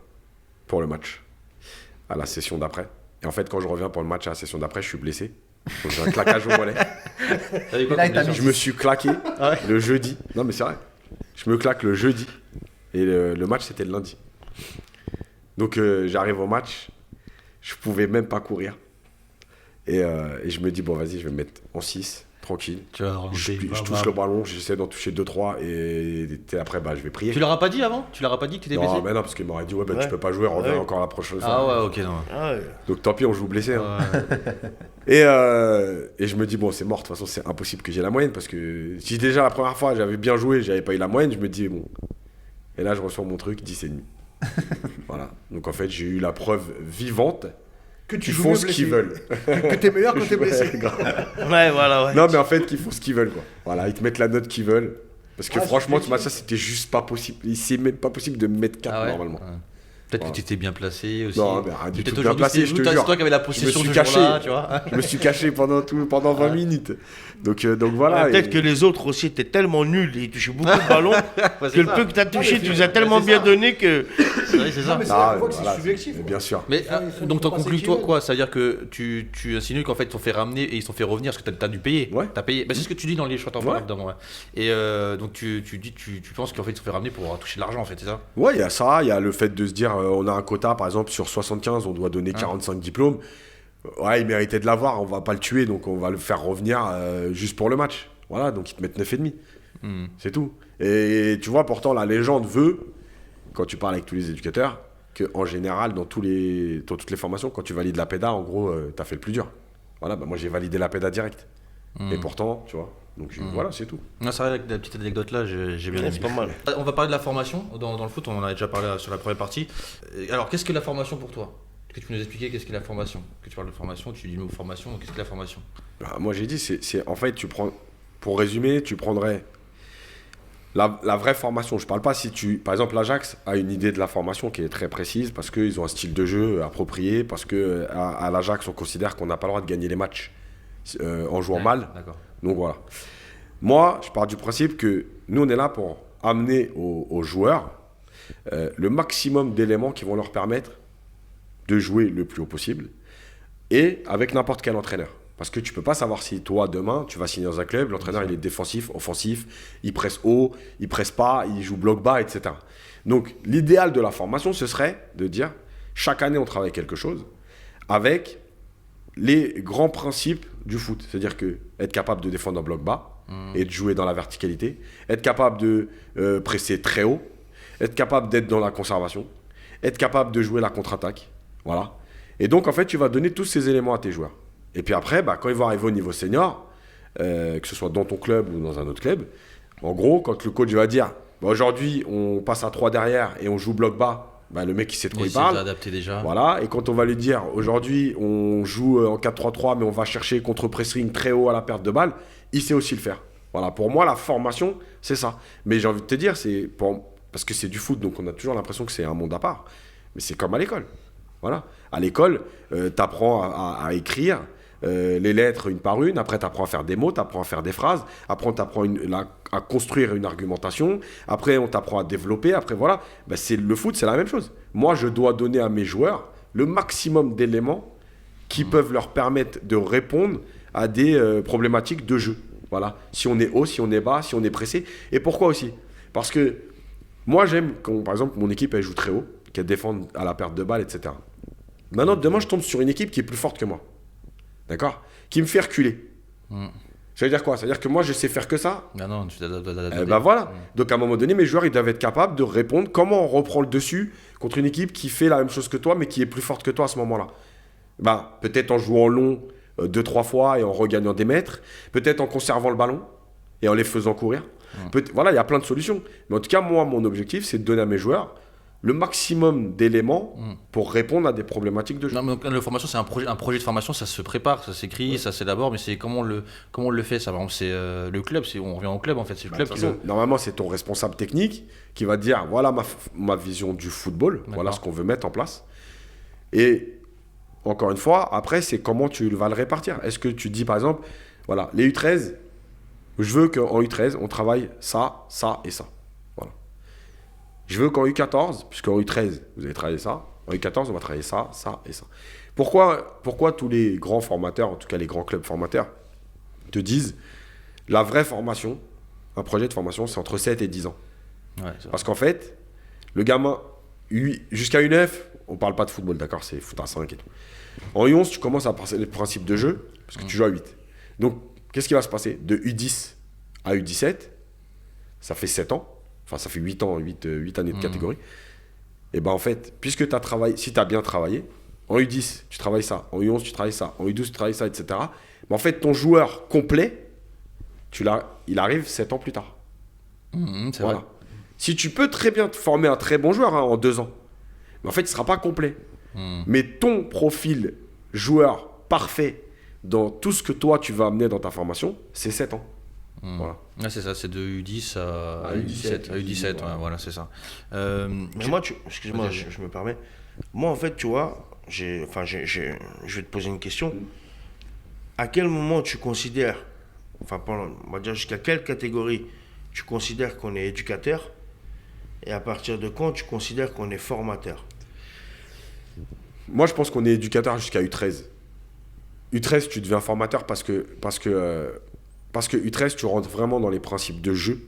pour le match à la session d'après. Et en fait, quand je reviens pour le match à la session d'après, je suis blessé. Donc, j'ai un claquage au mollet. Je me suis claqué le jeudi. Non, mais c'est vrai. Je me claque le jeudi. Et le match, c'était le lundi. Donc, j'arrive au match. Je pouvais même pas courir. Et je me dis, bon, vas-y, je vais me mettre en 6, tranquille. Je touche le ballon, j'essaie d'en toucher 2-3. Et après, je vais prier. Tu leur as pas dit avant? Tu leur as pas dit que tu étais blessé? Non, mais non, parce qu'il m'aurait dit, tu peux pas jouer, reviens encore la prochaine fois. Ah ouais, ok, non. Donc, tant pis, on joue blessé. Hein. Et je me dis, bon, c'est mort, de toute façon, c'est impossible que j'ai la moyenne. Parce que si déjà la première fois, j'avais bien joué, j'avais pas eu la moyenne, je me dis, bon. Et là, je reçois mon truc, 10,5. Voilà. Donc, en fait, j'ai eu la preuve vivante que tu font ce qu'ils veulent. Que t'es meilleur quand t'es blessé. Ouais, voilà. Non, mais en fait, qu'ils font ce qu'ils veulent, quoi. Voilà, ils te mettent la note qu'ils veulent. Parce que franchement, ça, c'était juste pas possible. C'est même pas possible de me mettre 4 normalement. Peut-être que tu étais bien placé aussi. Non, mais rien du tout bien placé, je te jure. C'est toi qui avais la possession ce caché, tu vois. Je me suis caché pendant 20 minutes. Donc voilà. Peut-être que les autres aussi étaient tellement nuls et ils touchaient beaucoup de ballons que le peu que tu as touché, tu nous as tellement bien donné que. C'est ça. Mais c'est subjectif. Bien sûr. Mais donc t'en conclus toi quoi? Ça veut dire que tu insinues qu'en fait ils t'ont fait ramener et ils t'ont fait revenir parce que t'as dû payer. Ouais. T'as payé. C'est ce que tu dis dans les choix d'enfants évidemment. Et donc tu penses qu'en fait ils t'ont fait ramener pour toucher de l'argent en fait, c'est ça? Ouais, il y a ça, il y a le fait de se dire on a un quota par exemple sur 75, on doit donner 45 diplômes. Ouais, il méritait de l'avoir, on va pas le tuer, donc on va le faire revenir juste pour le match. Voilà, donc ils te mettent 9,5. C'est tout. Et tu vois, pourtant, la légende veut, quand tu parles avec tous les éducateurs, qu'en général, dans toutes les formations, quand tu valides la PEDA, en gros, t'as fait le plus dur. Voilà, moi j'ai validé la PEDA direct. Et pourtant, tu vois, donc voilà, c'est tout. Non, c'est vrai, avec la petite anecdote là, j'ai bien aimé. C'est pas mal. On va parler de la formation dans le foot, on en a déjà parlé sur la première partie. Alors, qu'est-ce que la formation pour toi? Est-ce que tu peux nous expliquer qu'est-ce qu'est la formation? Que tu parles de formation, tu dis le mot formation, qu'est-ce que la formation? Moi j'ai dit, c'est en fait, pour résumer, tu prendrais la vraie formation. Je parle pas par exemple, l'Ajax a une idée de la formation qui est très précise parce qu'ils ont un style de jeu approprié, parce qu'à l'Ajax, on considère qu'on n'a pas le droit de gagner les matchs en jouant mal. D'accord. Donc voilà. Moi, je pars du principe que nous, on est là pour amener aux joueurs le maximum d'éléments qui vont leur permettre de jouer le plus haut possible et avec n'importe quel entraîneur. Parce que tu peux pas savoir si toi, demain, tu vas signer dans un club, l'entraîneur il est défensif, offensif, il presse haut, il presse pas, il joue bloc bas, etc. Donc l'idéal de la formation, ce serait de dire chaque année on travaille quelque chose avec les grands principes du foot. C'est-à-dire que être capable de défendre en bloc bas et de jouer dans la verticalité, être capable de presser très haut, être capable d'être dans la conservation, être capable de jouer la contre-attaque. Voilà. Et donc, en fait, tu vas donner tous ces éléments à tes joueurs. Et puis après, quand ils vont arriver au niveau senior, que ce soit dans ton club ou dans un autre club, en gros, quand le coach va dire aujourd'hui, on passe à 3 derrière et on joue bloc bas, le mec, il sait de quoi il parle. Adapté déjà. Voilà. Et quand on va lui dire aujourd'hui, on joue en 4-3-3, mais on va chercher contre-pressing très haut à la perte de balle, il sait aussi le faire. Voilà. Pour moi, la formation, c'est ça. Mais j'ai envie de te dire, parce que c'est du foot, donc on a toujours l'impression que c'est un monde à part. Mais c'est comme à l'école. Voilà. À l'école, tu apprends à écrire les lettres une par une. Après, tu apprends à faire des mots, tu apprends à faire des phrases. Après, on t'apprend à construire une argumentation. Après, on t'apprend à développer. Après, voilà. Le foot, c'est la même chose. Moi, je dois donner à mes joueurs le maximum d'éléments qui peuvent leur permettre de répondre à des problématiques de jeu. Voilà. Si on est haut, si on est bas, si on est pressé. Et pourquoi aussi ? Parce que moi, j'aime quand, par exemple, mon équipe, elle joue très haut, qu'elle défende à la perte de balle, etc. Maintenant, demain, je tombe sur une équipe qui est plus forte que moi. D'accord ? Qui me fait reculer. Ça veut dire quoi ? Ça veut dire que moi, je sais faire que ça. Non, tu t'adaptes. Voilà. Donc, à un moment donné, mes joueurs, ils doivent être capables de répondre comment on reprend le dessus contre une équipe qui fait la même chose que toi, mais qui est plus forte que toi à ce moment-là. Peut-être en jouant long 2-3 fois et en regagnant des mètres. Peut-être en conservant le ballon et en les faisant courir. Voilà, il y a plein de solutions. Mais en tout cas, moi, mon objectif, c'est de donner à mes joueurs le maximum d'éléments pour répondre à des problématiques de jeu. Non, mais la formation, c'est un projet de formation, ça se prépare, ça s'écrit, ça s'élabore, mais c'est comment on le fait ça. Par exemple, c'est le club, on revient au club en fait, c'est le club qui Normalement, c'est ton responsable technique qui va te dire voilà ma vision du football, voilà ce qu'on veut mettre en place. Et encore une fois, après, c'est comment tu vas le répartir. Est-ce que tu dis par exemple, voilà, les U13, je veux qu'en U13, on travaille ça, ça et ça. Je veux qu'en U14, puisqu'en U13, vous allez travailler ça, en U14, on va travailler ça, ça et ça. Pourquoi tous les grands formateurs, en tout cas les grands clubs formateurs, te disent la vraie formation, un projet de formation, c'est entre 7 et 10 ans. Ouais, parce qu'en fait, le gamin, jusqu'à U9, on ne parle pas de football, d'accord, c'est foot à 5 et tout. En U11, tu commences à passer les principes de jeu, parce que tu joues à 8. Donc, qu'est-ce qui va se passer ? De U10 à U17, ça fait 7 ans. Enfin, ça fait 8 ans, 8 années de catégorie. Et en fait, puisque tu as travaillé, si tu as bien travaillé, en U10, tu travailles ça, en U11, tu travailles ça, en U12, tu travailles ça, etc. En fait, ton joueur complet, il arrive 7 ans plus tard. C'est vrai. Si tu peux très bien te former un très bon joueur en 2 ans, mais en fait, il ne sera pas complet. Mais ton profil joueur parfait dans tout ce que toi, tu vas amener dans ta formation, c'est 7 ans. Voilà. Ouais, c'est ça, c'est de U10 à U17, voilà, c'est ça. Mais moi, excuse-moi, je me permets. Moi, en fait, tu vois, je vais te poser une question. À quel moment tu considères, on va dire jusqu'à quelle catégorie tu considères qu'on est éducateur et à partir de quand tu considères qu'on est formateur ? Moi, je pense qu'on est éducateur jusqu'à U13. U13, tu deviens formateur parce que U13, tu rentres vraiment dans les principes de jeu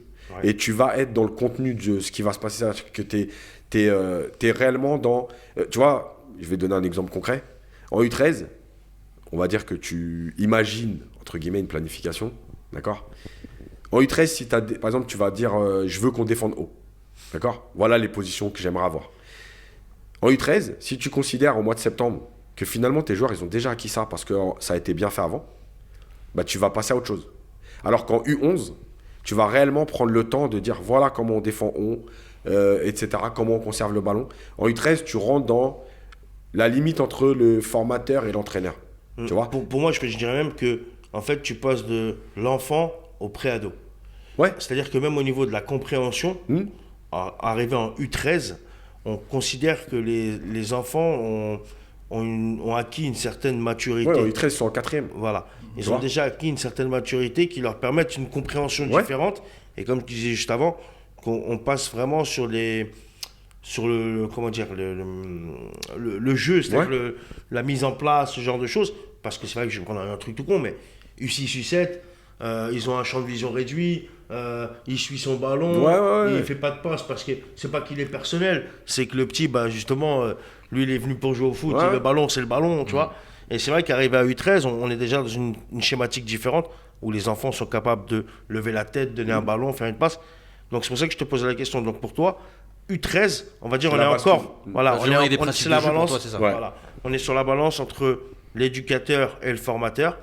et tu vas être dans le contenu de ce qui va se passer. C'est-à-dire que tu es réellement dans... tu vois, je vais donner un exemple concret. En U13, on va dire que tu imagines, entre guillemets, une planification. D'accord ? En U13, si par exemple, tu vas dire je veux qu'on défende haut. D'accord ? Voilà les positions que j'aimerais avoir. En U13, si tu considères au mois de septembre que finalement tes joueurs, ils ont déjà acquis ça parce que ça a été bien fait avant, tu vas passer à autre chose. Alors qu'en U11, tu vas réellement prendre le temps de dire voilà comment on défend haut, etc., comment on conserve le ballon. En U13, tu rentres dans la limite entre le formateur et l'entraîneur. Tu vois ? Pour moi, je dirais même que en fait, tu passes de l'enfant au pré-ado. Ouais. C'est-à-dire que même au niveau de la compréhension, arrivé en U13, on considère que les enfants ont acquis une certaine maturité. Ouais, en U13, ils sont en 4e. Voilà. Ils ont déjà acquis une certaine maturité qui leur permettent une compréhension différente. Et comme tu disais juste avant, qu'on passe vraiment sur le jeu, c'est-à-dire la mise en place, ce genre de choses. Parce que c'est vrai que je vais prendre un truc tout con, mais U6, U7, ils ont un champ de vision réduit, il suit son ballon, il ne fait pas de passe parce que c'est pas qu'il est personnel, c'est que le petit, justement, lui il est venu pour jouer au foot, et le ballon c'est le ballon, tu vois. Et c'est vrai qu'arrivé à U13, on est déjà dans une schématique différente où les enfants sont capables de lever la tête, donner un ballon, faire une passe. Donc c'est pour ça que je te posais la question. Donc pour toi, U13, on va dire, on est encore... Voilà, c'est la balance. C'est ça. Voilà. on est sur la balance entre l'éducateur et le formateur.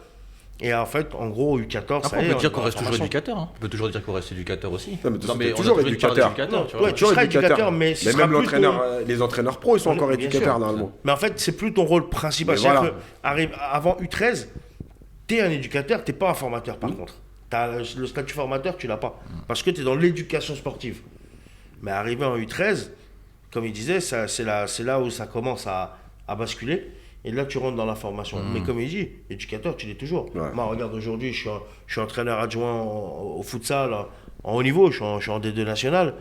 Et en fait, en gros, U14, après, on peut dire qu'on reste toujours éducateur. Hein. On peut toujours dire qu'on reste éducateur aussi. Non, mais toujours éducateur. Tu seras éducateur, mais même les entraîneurs pro, ils sont encore éducateurs normalement. Mais en fait, c'est plus ton rôle principal. C'est-à-dire avant U13, t'es un éducateur, t'es pas un formateur par contre. Le statut formateur, tu l'as pas. Parce que tu es dans l'éducation sportive. Mais arrivé en U13, comme il disait, c'est là où ça commence à basculer. Et là, tu rentres dans la formation. Mais comme il dit, éducateur, tu l'es toujours. Ouais. Moi, regarde, aujourd'hui, je suis entraîneur adjoint au futsal, en haut niveau, je suis en D2 national.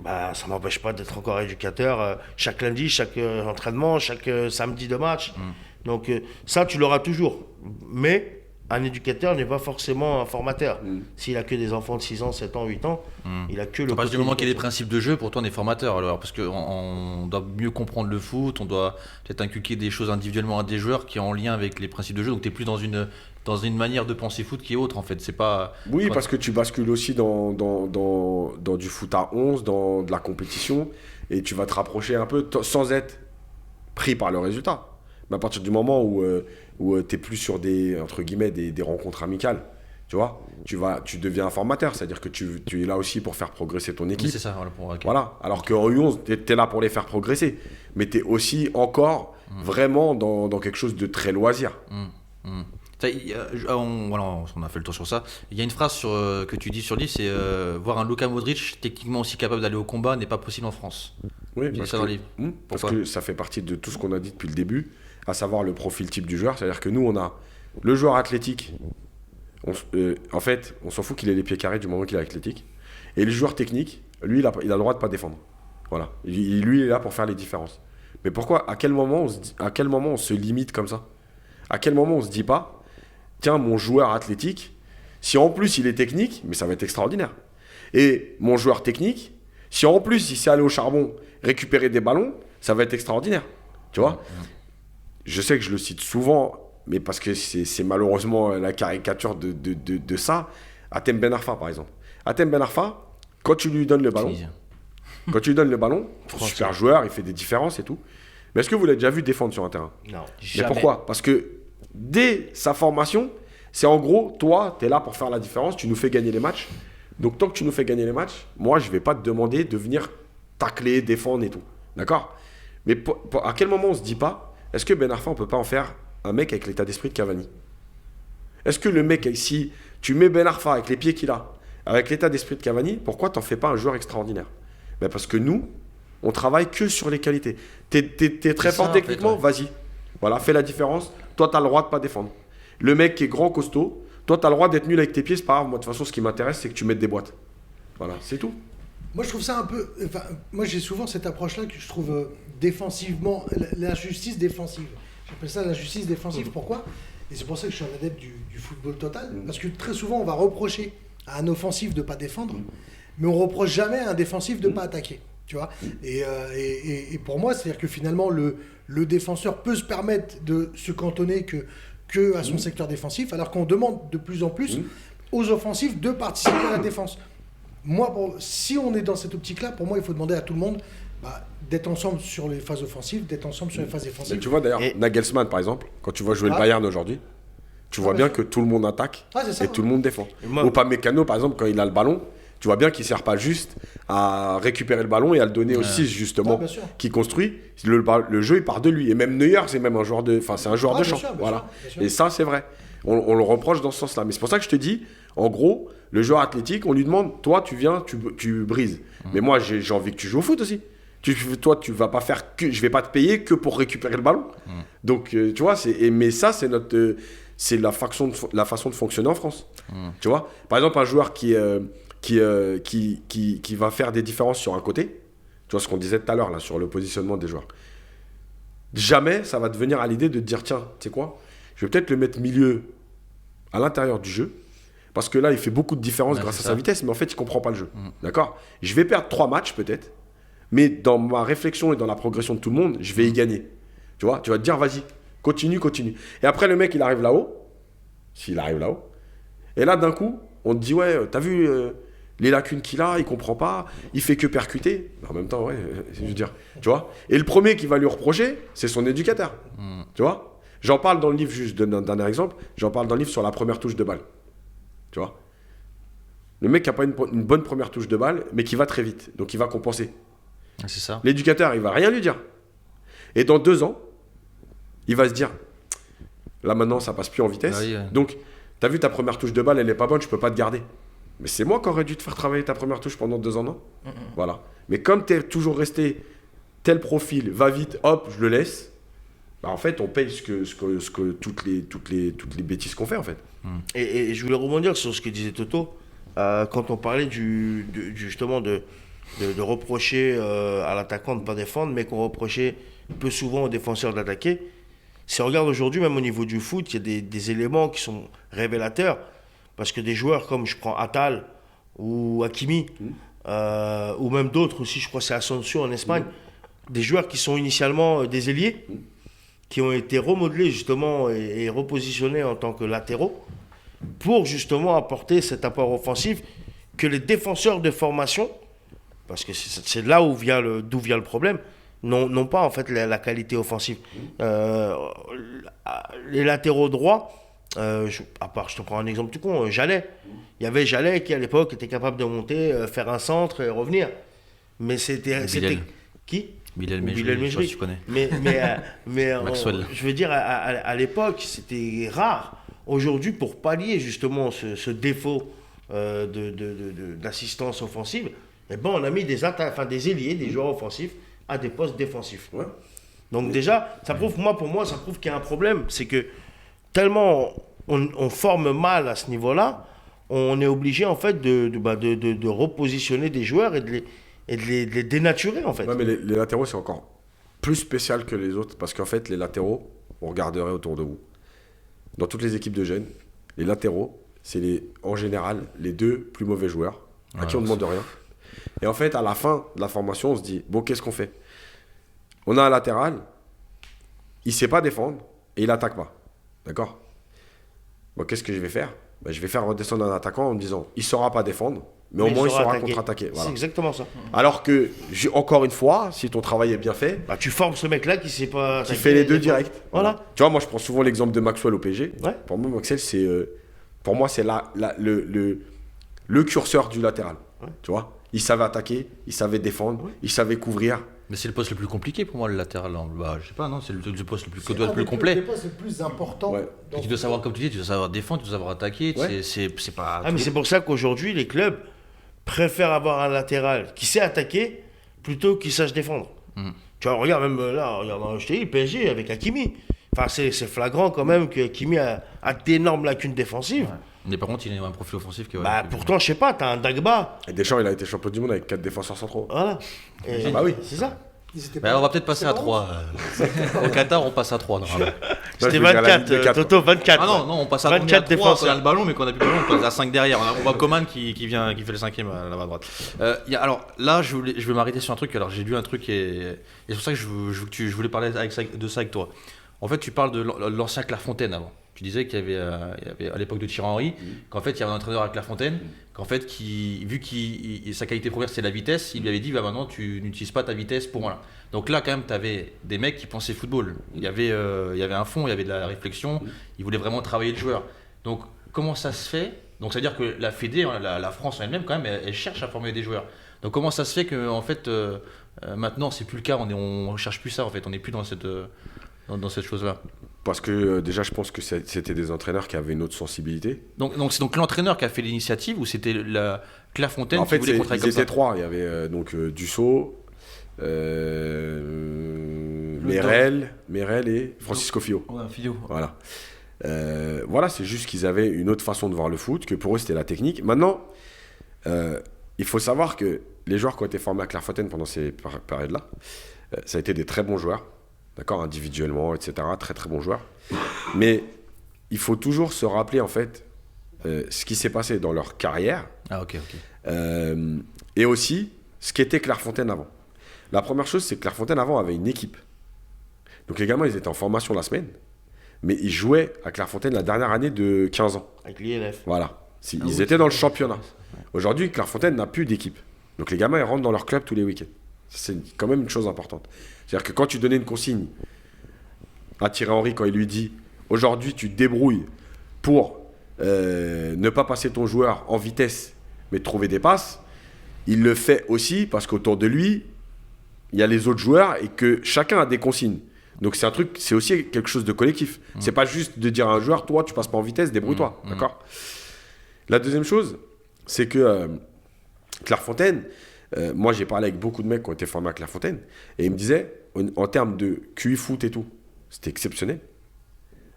Bah, ça ne m'empêche pas d'être encore éducateur chaque lundi, chaque entraînement, chaque samedi de match. Donc, ça, tu l'auras toujours. Mais un éducateur n'est pas forcément un formateur. S'il a que des enfants de 6 ans, 7 ans, 8 ans, il a que le... À partir du moment qu'il y a des principes de jeu, pour toi, on est formateur. Alors, parce qu'on doit mieux comprendre le foot, on doit peut-être inculquer des choses individuellement à des joueurs qui sont en lien avec les principes de jeu. Donc, tu n'es plus dans une manière de penser foot qui est autre, en fait. C'est pas... Oui, parce que tu bascules aussi dans du foot à 11, dans de la compétition, et tu vas te rapprocher un peu sans être pris par le résultat. Mais à partir du moment où tu n'es plus sur entre guillemets, des rencontres amicales, tu vois, tu deviens un formateur, c'est-à-dire que tu es là aussi pour faire progresser ton équipe. Oui, c'est ça, voilà. Alors qu'en U11, tu es là pour les faire progresser, mais tu es aussi encore vraiment dans quelque chose de très loisir. On a fait le tour sur ça. Il y a une phrase que tu dis sur le livre, c'est voir un Luka Modric techniquement aussi capable d'aller au combat n'est pas possible en France. Oui, parce que ça fait partie de tout ce qu'on a dit depuis le début, à savoir le profil type du joueur. C'est-à-dire que nous, on a le joueur athlétique. En fait, on s'en fout qu'il ait les pieds carrés du moment qu'il est athlétique. Et le joueur technique, lui, il a le droit de ne pas défendre. Voilà. Lui, il est là pour faire les différences. Mais pourquoi, à quel moment on se limite comme ça? À quel moment on se dit pas, tiens, mon joueur athlétique, si en plus il est technique, mais ça va être extraordinaire. Et mon joueur technique, si en plus il sait aller au charbon, récupérer des ballons, ça va être extraordinaire. Tu vois? Je sais que je le cite souvent, mais parce que c'est malheureusement la caricature de ça. Hatem Ben Arfa, par exemple. Hatem Ben Arfa, quand tu lui donnes le ballon, super joueur, il fait des différences et tout. Mais est-ce que vous l'avez déjà vu défendre sur un terrain? Non. Mais pourquoi? Parce que dès sa formation, c'est en gros, toi, tu es là pour faire la différence, tu nous fais gagner les matchs. Donc tant que tu nous fais gagner les matchs, moi, je ne vais pas te demander de venir tacler, défendre et tout. D'accord? Mais à quel moment on ne se dit pas, est-ce que Ben Arfa, on ne peut pas en faire un mec avec l'état d'esprit de Cavani? Est-ce que le mec, si tu mets Ben Arfa avec les pieds qu'il a, avec l'état d'esprit de Cavani, pourquoi tu n'en fais pas un joueur extraordinaire? Ben parce que nous, on travaille que sur les qualités. T'es très fort techniquement, vas-y. Voilà, fais la différence. Toi, tu as le droit de ne pas défendre. Le mec qui est grand, costaud, toi, tu as le droit d'être nul avec tes pieds, c'est pas grave. Moi, de toute façon, ce qui m'intéresse, c'est que tu mettes des boîtes. Voilà, c'est tout. Moi, je trouve ça un peu... Enfin, moi, j'ai souvent cette approche-là que je trouve défensivement... La justice défensive. J'appelle ça la justice défensive. Pourquoi? Et c'est pour ça que je suis un adepte du football total. Parce que très souvent, on va reprocher à un offensif de ne pas défendre, mais on reproche jamais à un défensif de ne pas attaquer. Tu vois? Et pour moi, c'est-à-dire que finalement, le défenseur peut se permettre de se cantonner que à son secteur défensif, alors qu'on demande de plus en plus aux offensifs de participer à la défense. Moi, si on est dans cette optique-là, pour moi, il faut demander à tout le monde d'être ensemble sur les phases offensives, d'être ensemble sur les phases défensives. Mais tu vois d'ailleurs, Nagelsmann, par exemple, quand tu vois jouer le Bayern aujourd'hui, tu vois bien que tout le monde attaque et tout le monde défend. Ou Upamecano, par exemple, quand il a le ballon, tu vois bien qu'il ne sert pas juste à récupérer le ballon et à le donner aussi, justement, qui construit. Le jeu, il part de lui. Et même Neuer, c'est même un joueur de champ. Voilà. Et ça, c'est vrai. On le reproche dans ce sens-là. Mais c'est pour ça que je te dis, en gros, le joueur athlétique, on lui demande, toi, tu viens, tu brises. Mais moi, j'ai envie que tu joues au foot aussi. Toi, tu vas pas faire que... Je vais pas te payer que pour récupérer le ballon. Donc, tu vois, mais ça, c'est la façon de fonctionner en France. Tu vois, par exemple, un joueur qui va faire des différences sur un côté, tu vois ce qu'on disait tout à l'heure là sur le positionnement des joueurs. Jamais ça va te venir à l'idée de te dire tiens, tu sais quoi, je vais peut-être le mettre milieu à l'intérieur du jeu parce que là il fait beaucoup de différence grâce à sa vitesse, mais en fait il comprend pas le jeu. D'accord? Je vais perdre 3 matchs peut-être, mais dans ma réflexion et dans la progression de tout le monde, je vais y gagner. Tu vois, tu vas te dire vas-y, continue. Et après le mec il arrive là-haut, s'il arrive là-haut, et là d'un coup on te dit ouais, t'as vu les lacunes qu'il a, il comprend pas, il fait que percuter. En même temps, ouais, je veux dire, tu vois. Et le premier qui va lui reprocher, c'est son éducateur. Tu vois. J'en parle dans le livre, juste d'un dernier exemple, j'en parle dans le livre sur la première touche de balle. Tu vois. Le mec qui n'a pas une bonne première touche de balle, mais qui va très vite, donc il va compenser. C'est ça. L'éducateur, il va rien lui dire. Et dans 2 ans, il va se dire, là maintenant, ça passe plus en vitesse. Oui. Donc, t'as vu ta première touche de balle, elle est pas bonne, je peux pas te garder. Mais c'est moi qui aurais dû te faire travailler ta première touche pendant 2 ans, non ? Voilà. Mais comme t'es toujours resté tel profil, va vite, hop, je le laisse. Bah en fait, on paye toutes les bêtises qu'on fait en fait. Et je voulais rebondir sur ce que disait Toto. Quand on parlait justement de reprocher à l'attaquant de ne pas défendre, mais qu'on reprochait peu souvent aux défenseurs d'attaquer. Si on regarde aujourd'hui, même au niveau du foot, il y a des éléments qui sont révélateurs. Parce que des joueurs comme je prends Attal ou Hakimi, ou même d'autres aussi, je crois que c'est Asensio en Espagne, des joueurs qui sont initialement des ailiers, qui ont été remodelés justement et repositionnés en tant que latéraux, pour justement apporter cet apport offensif que les défenseurs de formation, parce que c'est là d'où vient le problème, n'ont pas en fait la qualité offensive. Les latéraux droits, je te prends un exemple tout con, Jallet. Il y avait Jallet qui à l'époque était capable de monter, faire un centre et revenir. Mais c'était qui ? Bilal Mejri, je sais pas si tu connais. Mais je veux dire, à l'époque, c'était rare. Aujourd'hui, pour pallier justement ce défaut d'assistance offensive, eh ben, on a mis des ailiers, des joueurs offensifs à des postes défensifs. Ouais. Donc déjà, ça prouve, pour moi, ça prouve qu'il y a un problème. C'est que tellement on forme mal à ce niveau-là, on est obligé en fait de repositionner des joueurs et de les dénaturer en fait. Ouais, mais les latéraux, c'est encore plus spécial que les autres parce qu'en fait, les latéraux, on regarderait autour de vous. Dans toutes les équipes de jeunes, les latéraux, c'est en général les 2 plus mauvais joueurs à qui on ne demande rien. Et en fait, à la fin de la formation, on se dit, bon, qu'est-ce qu'on fait ? On a un latéral, il ne sait pas défendre et il n'attaque pas. D'accord ? Bon, qu'est-ce que je vais faire ? Je vais faire redescendre un attaquant en me disant, il ne saura pas défendre, mais au moins il saura contre-attaquer. Voilà. C'est exactement ça. Alors que, encore une fois, si ton travail est bien fait, tu formes ce mec-là qui sait pas. Qui fait les 2 directs. Voilà. Tu vois, moi je prends souvent l'exemple de Maxwell au PSG. Ouais. Pour moi, Maxwell, c'est le curseur du latéral. Ouais. Tu vois, il savait attaquer, il savait défendre, il savait couvrir. Mais c'est le poste le plus compliqué pour moi, le latéral. Je sais pas, non, c'est le poste le plus complet. C'est le poste le plus important. Ouais. Tu dois savoir, comme tu dis, tu dois savoir défendre, tu dois savoir attaquer. Ouais. C'est pas. Mais c'est pour ça qu'aujourd'hui, les clubs préfèrent avoir un latéral qui sait attaquer plutôt qu'il sache défendre. Tu vois, regarde même là, je t'ai dit, le PSG avec Hakimi. Enfin, c'est flagrant quand même que Hakimi a d'énormes lacunes défensives. Ouais. Mais par contre, il a un profil offensif qui pourtant, je sais pas, t'as un Dagba. Et Deschamps, il a été champion du monde avec 4 défenseurs centraux. Voilà. Bah oui. C'est ça. On va peut-être passer à 3. Au Qatar, on passe à 3. C'était 24, Toto, 24. Ah non, on passe à 24 défenseurs. On a le ballon, mais qu'on a plus de ballon, on passe à 5 derrière. On voit Coman qui fait le 5e là-bas à droite. Alors là, je vais m'arrêter sur un truc. Alors j'ai lu un truc et c'est pour ça que je voulais parler de ça avec toi. En fait, tu parles de l'ancien Clairefontaine avant. Tu disais qu'il y avait à l'époque de Thierry Henry, qu'en fait il y avait un entraîneur à Clairefontaine, qu'en fait vu que sa qualité première c'est la vitesse, il lui avait dit maintenant tu n'utilises pas ta vitesse pour moi. Donc là quand même tu avais des mecs qui pensaient football. Il y avait un fond, il y avait de la réflexion, ils voulaient vraiment travailler le joueur. Donc comment ça se fait ? Donc ça veut dire que la Fédé, la France en elle-même quand même, elle cherche à former des joueurs. Donc comment ça se fait que en fait maintenant c'est plus le cas, on cherche plus ça en fait, on n'est plus dans cette chose-là. Parce que déjà, je pense que c'était des entraîneurs qui avaient une autre sensibilité. Donc c'est l'entraîneur qui a fait l'initiative ou c'était la Clairefontaine qui voulait contracter comme ça ? Ils étaient 3. Il y avait Dussault, Merel et Francisco Fio. Ouais, Fio. Voilà. Voilà, c'est juste qu'ils avaient une autre façon de voir le foot, que pour eux, c'était la technique. Maintenant, il faut savoir que les joueurs qui ont été formés à Clairefontaine pendant ces périodes-là, ça a été des très bons joueurs. D'accord, individuellement, etc. Très très bons joueurs. Mais il faut toujours se rappeler en fait ce qui s'est passé dans leur carrière. Ah ok. Et aussi ce qu'était Clairefontaine avant. La première chose, c'est que Clairefontaine avant avait une équipe. Donc les gamins, ils étaient en formation la semaine, mais ils jouaient à Clairefontaine la dernière année de 15 ans. Avec l'ILF. Voilà. Ils étaient dans le championnat. Aujourd'hui, Clairefontaine n'a plus d'équipe. Donc les gamins, ils rentrent dans leur club tous les week-ends. C'est quand même une chose importante. C'est-à-dire que quand tu donnais une consigne à Thierry Henry, quand il lui dit « Aujourd'hui, tu te débrouilles pour ne pas passer ton joueur en vitesse, mais trouver des passes », il le fait aussi parce qu'autour de lui, il y a les autres joueurs et que chacun a des consignes. Donc c'est aussi quelque chose de collectif. C'est pas juste de dire à un joueur, toi, tu passes pas en vitesse, débrouille-toi. D'accord ? La deuxième chose, c'est que Clairefontaine, moi j'ai parlé avec beaucoup de mecs qui ont été formés à Clairefontaine, et ils me disaient, en termes de QI foot et tout, c'était exceptionnel.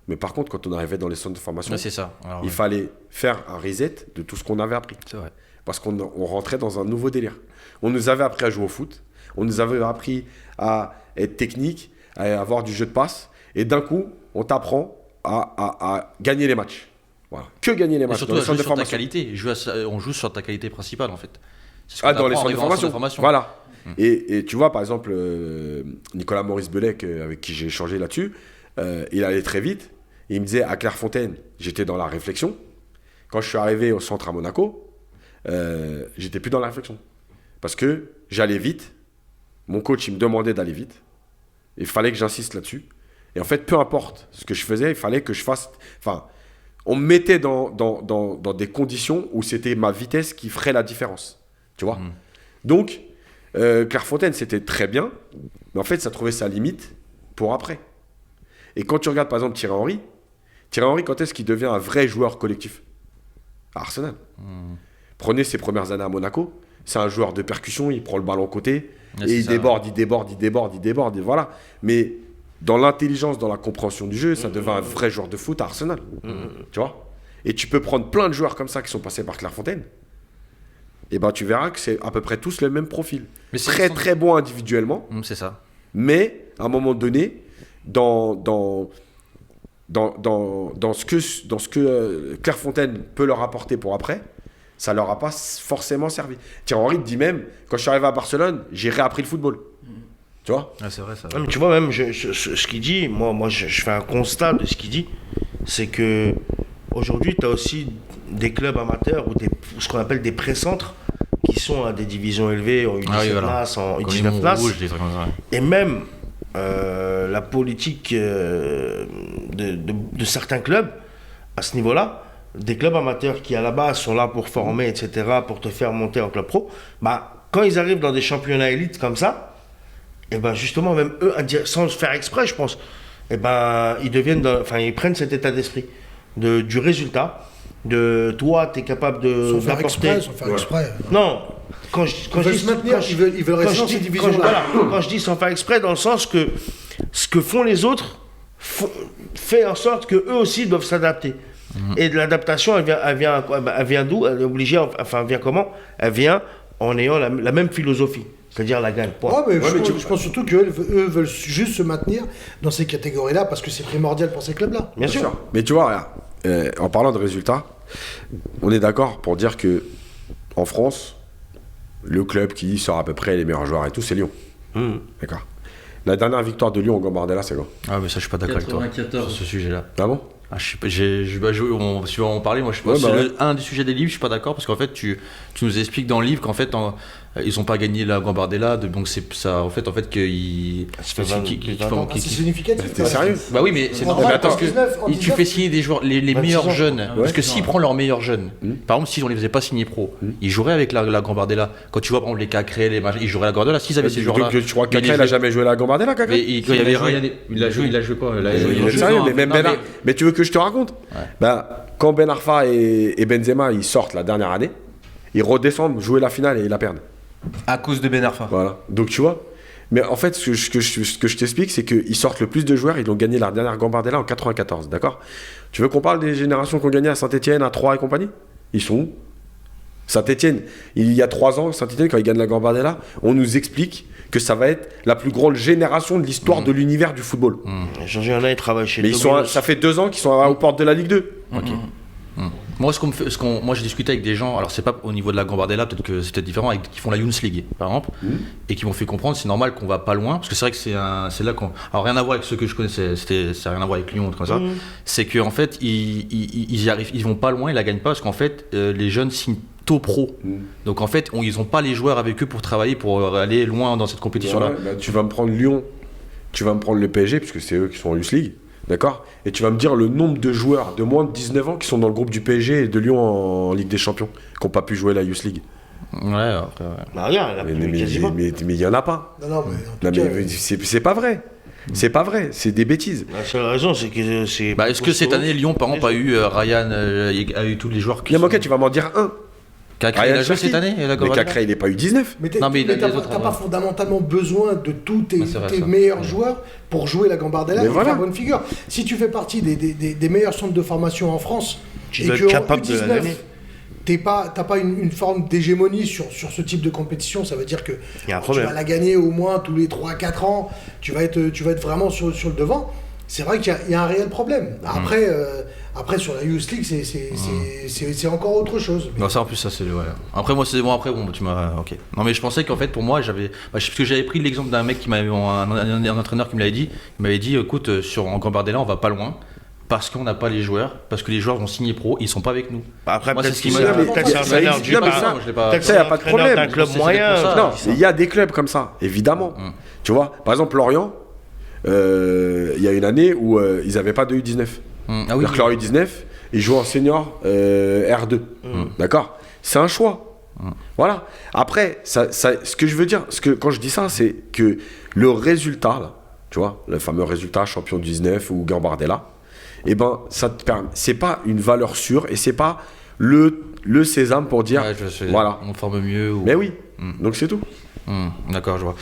Mais par contre, quand on arrivait dans les centres de formation, c'est ça. Alors, il fallait faire un reset de tout ce qu'on avait appris. C'est vrai. Parce qu'on rentrait dans un nouveau délire. On nous avait appris à jouer au foot, on nous avait appris à être technique, à avoir du jeu de passe, et d'un coup, on t'apprend à gagner les matchs. Voilà. Que gagner les matchs. Et surtout, dans les sur ta qualité. On joue sur ta qualité principale, en fait. Dans les centres de formation. Voilà. Et tu vois, par exemple, Nicolas Maurice Belec, avec qui j'ai échangé là-dessus, il allait très vite. Et il me disait, à Clairefontaine, j'étais dans la réflexion. Quand je suis arrivé au centre à Monaco, j'étais plus dans la réflexion. Parce que j'allais vite. Mon coach, il me demandait d'aller vite. Il fallait que j'insiste là-dessus. Et en fait, peu importe ce que je faisais, il fallait que je fasse... Enfin, on me mettait dans des conditions où c'était ma vitesse qui ferait la différence. Tu vois ? Donc, Clairefontaine, c'était très bien. Mais en fait, ça trouvait sa limite pour après. Et quand tu regardes, par exemple, Thierry Henry, quand est-ce qu'il devient un vrai joueur collectif ? À Arsenal. Prenez ses premières années à Monaco. C'est un joueur de percussion, il prend le ballon côté, et il déborde, et voilà. Mais dans l'intelligence, dans la compréhension du jeu, ça devient un vrai joueur de foot à Arsenal. Tu vois ? Et tu peux prendre plein de joueurs comme ça qui sont passés par Clairefontaine. Et ben tu verras que c'est à peu près tous le même profil. Mais très très bons individuellement. C'est ça. Mais à un moment donné, dans ce que Clairefontaine peut leur apporter pour après, ça leur a pas forcément servi. Thierry Henry dit même, quand je suis arrivé à Barcelone, j'ai réappris le football. Tu vois ? C'est vrai, ça. Tu vois, même ce qu'il dit, moi je fais un constat de ce qu'il dit, c'est que aujourd'hui, tu as aussi des clubs amateurs ou ce qu'on appelle des pré-centres qui sont à des divisions élevées, en U17 places, en U19 places. Et même la politique de certains clubs à ce niveau-là, des clubs amateurs qui à la base sont là pour former, etc., pour te faire monter en club pro, quand ils arrivent dans des championnats élites comme ça, et justement, même eux, sans le faire exprès, je pense, ils prennent cet état d'esprit du résultat, de toi, tu es capable d'apporter. Sans faire exprès. Non, quand je dis sans faire exprès, dans le sens que ce que font les autres fait en sorte qu'eux aussi doivent s'adapter. Et de l'adaptation, elle vient d'où ? Elle est obligée, elle vient comment ? Elle vient en ayant la même philosophie, c'est-à-dire la gagne. Je pense surtout qu'eux veulent juste se maintenir dans ces catégories-là parce que c'est primordial pour ces clubs-là. Bien sûr. Mais tu vois, en parlant de résultats, on est d'accord pour dire que en France, le club qui sort à peu près les meilleurs joueurs et tout, c'est Lyon. D'accord. La dernière victoire de Lyon au Gambardella, c'est quoi ? Ah, mais ça, je suis pas d'accord avec toi sur ce sujet-là. Ah bon ? Si on va en parler, moi je pense un des sujets des livres, je suis pas d'accord parce qu'en fait tu nous expliques dans le livre qu'en fait ils ont pas gagné la Gambardella, donc c'est ça en fait qu'ils c'est significatif. T'es sérieux ? Bah oui, mais c'est normal parce que tu fais signer des joueurs les meilleurs jeunes, parce que s'ils prennent leurs meilleurs jeunes, par exemple si on les faisait pas signer pro, ils joueraient avec la Gambardella. Quand tu vois par exemple les Cacré, les machins, ils joueraient la Gambardella s'ils avaient ces joueurs-là. Tu crois que Cacré il a jamais joué la Gambardella, Cacré ? Il a joué quoi ? Mais tu veux que je te raconte ? Quand Ben Arfa et Benzema ils sortent la dernière année, ils redescendent jouer la finale et ils la perdent. À cause de Ben Arfa. Voilà. Donc tu vois. Mais en fait, ce que je t'explique, c'est qu'ils sortent le plus de joueurs. Ils ont gagné la dernière Gambardella en 94, d'accord ? Tu veux qu'on parle des générations qui ont gagné à Saint-Etienne, à Troyes et compagnie ? Ils sont où ? Saint-Etienne, il y a 3 ans, Saint-Etienne, quand ils gagnent la Gambardella, on nous explique que ça va être la plus grande génération de l'histoire de l'univers du football. Jean-Jean, il travaille chez Mais ça fait 2 ans qu'ils sont aux portes de la Ligue 2. Moi, moi, j'ai discuté avec des gens, alors c'est pas au niveau de la Gambardella, peut-être que c'est peut-être différent, qui font la Younes League, par exemple, et qui m'ont fait comprendre c'est normal qu'on va pas loin, parce que c'est vrai que c'est là qu'on. Alors rien à voir avec ceux que je connaissais, ça n'a rien à voir avec Lyon, comme ça. C'est qu'en fait, ils y arrivent, ils vont pas loin, ils la gagnent pas, parce qu'en fait, les jeunes signent taux pro. Donc en fait, ils n'ont pas les joueurs avec eux pour travailler, pour aller loin dans cette compétition-là. Bah, tu vas me prendre Lyon, tu vas me prendre le PSG, puisque c'est eux qui sont en Youth League, d'accord? Et tu vas me dire le nombre de joueurs de moins de 19 ans qui sont dans le groupe du PSG et de Lyon en Ligue des Champions, qui n'ont pas pu jouer la Youth League. Ouais, après, ouais. Bah, regarde, Mais il n'y en a pas. Non, mais en tout cas, C'est pas vrai. C'est pas vrai, c'est des bêtises. La seule raison, c'est que c'est. Bah, est-ce que cette année, Lyon, par exemple, a eu Ryan, a eu tous les joueurs qui. Ok, tu vas m'en dire un. Cacré, il a joué cette année? Mais Cacré, il n'est pas eu 19. Mais Non, mais t'as les autres, pas fondamentalement besoin de tous tes vrai, ça. meilleurs joueurs pour jouer la Gambardella Mais et voilà. faire bonne figure. Si tu fais partie des meilleurs centres de formation en France Tu et dois que être en capable de la donner. t'as pas une forme d'hégémonie sur ce type de compétition, ça veut dire que Il y a un tu problème. vas la gagner au moins tous les 3-4 ans, tu vas être vraiment sur le devant. C'est vrai qu'il y a un réel problème. Après sur la Youth League, c'est encore autre chose. Non, ça en plus, ça c'est. Ouais. Après, moi, c'est bon, après, bon, tu m'as. Ok. Non, mais je pensais qu'en fait, pour moi, parce que j'avais pris l'exemple d'un mec un entraîneur qui me l'avait dit. Il m'avait dit écoute, en Gambardella, on va pas loin. Parce qu'on n'a pas les joueurs, parce que les joueurs ont signé pro, ils sont pas avec nous. Après, Moi, peut-être c'est ce qui qu'il m'a- peut-être c'est un ça entraîneur existe. du Non, mais pas. ça, moi, je l'ai pas. Peut-être ça, y a c'est pas de l'entraîneur problème. d'un club C'est moyen. pour ça. Non, qui dit ça. il y a des clubs comme ça, évidemment. Tu vois, par exemple, Lorient, il y a une année où ils n'avaient pas de U19. Ah oui. C'est-à-dire que leur U19, ils jouent en senior R2. D'accord? C'est un choix. Voilà. Après, ce que je veux dire, quand je dis ça, c'est que le résultat, là, tu vois, le fameux résultat champion du 19 ou Gambardella, eh ben, ça te permet. C'est pas une valeur sûre et c'est pas le sésame pour dire. Ouais, je sais, voilà. on forme mieux. Ou... Mais oui. Donc c'est tout. D'accord, je vois.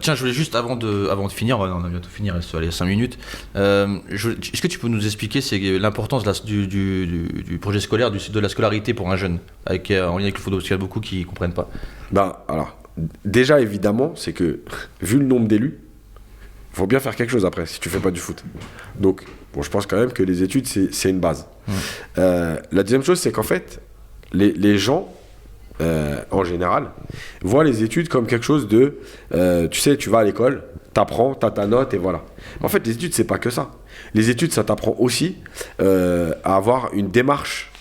Tiens, je voulais juste, avant de finir, on a bientôt fini, il reste 5 minutes. Est-ce que tu peux nous expliquer l'importance du projet scolaire, de la scolarité pour un jeune, en lien avec le football, parce qu'il y a beaucoup qui ne comprennent pas. Ben, alors, déjà, évidemment, c'est que, vu le nombre d'élus, il faut bien faire quelque chose après, si tu fais pas du foot. Donc, bon, je pense quand même que les études, c'est une base. La deuxième chose, c'est qu'en fait, les gens, en général, voient les études comme quelque chose de... tu sais, tu vas à l'école, t'apprends, t'as ta note, et voilà. En fait, les études, c'est pas que ça. Les études, ça t'apprend aussi à avoir une démarche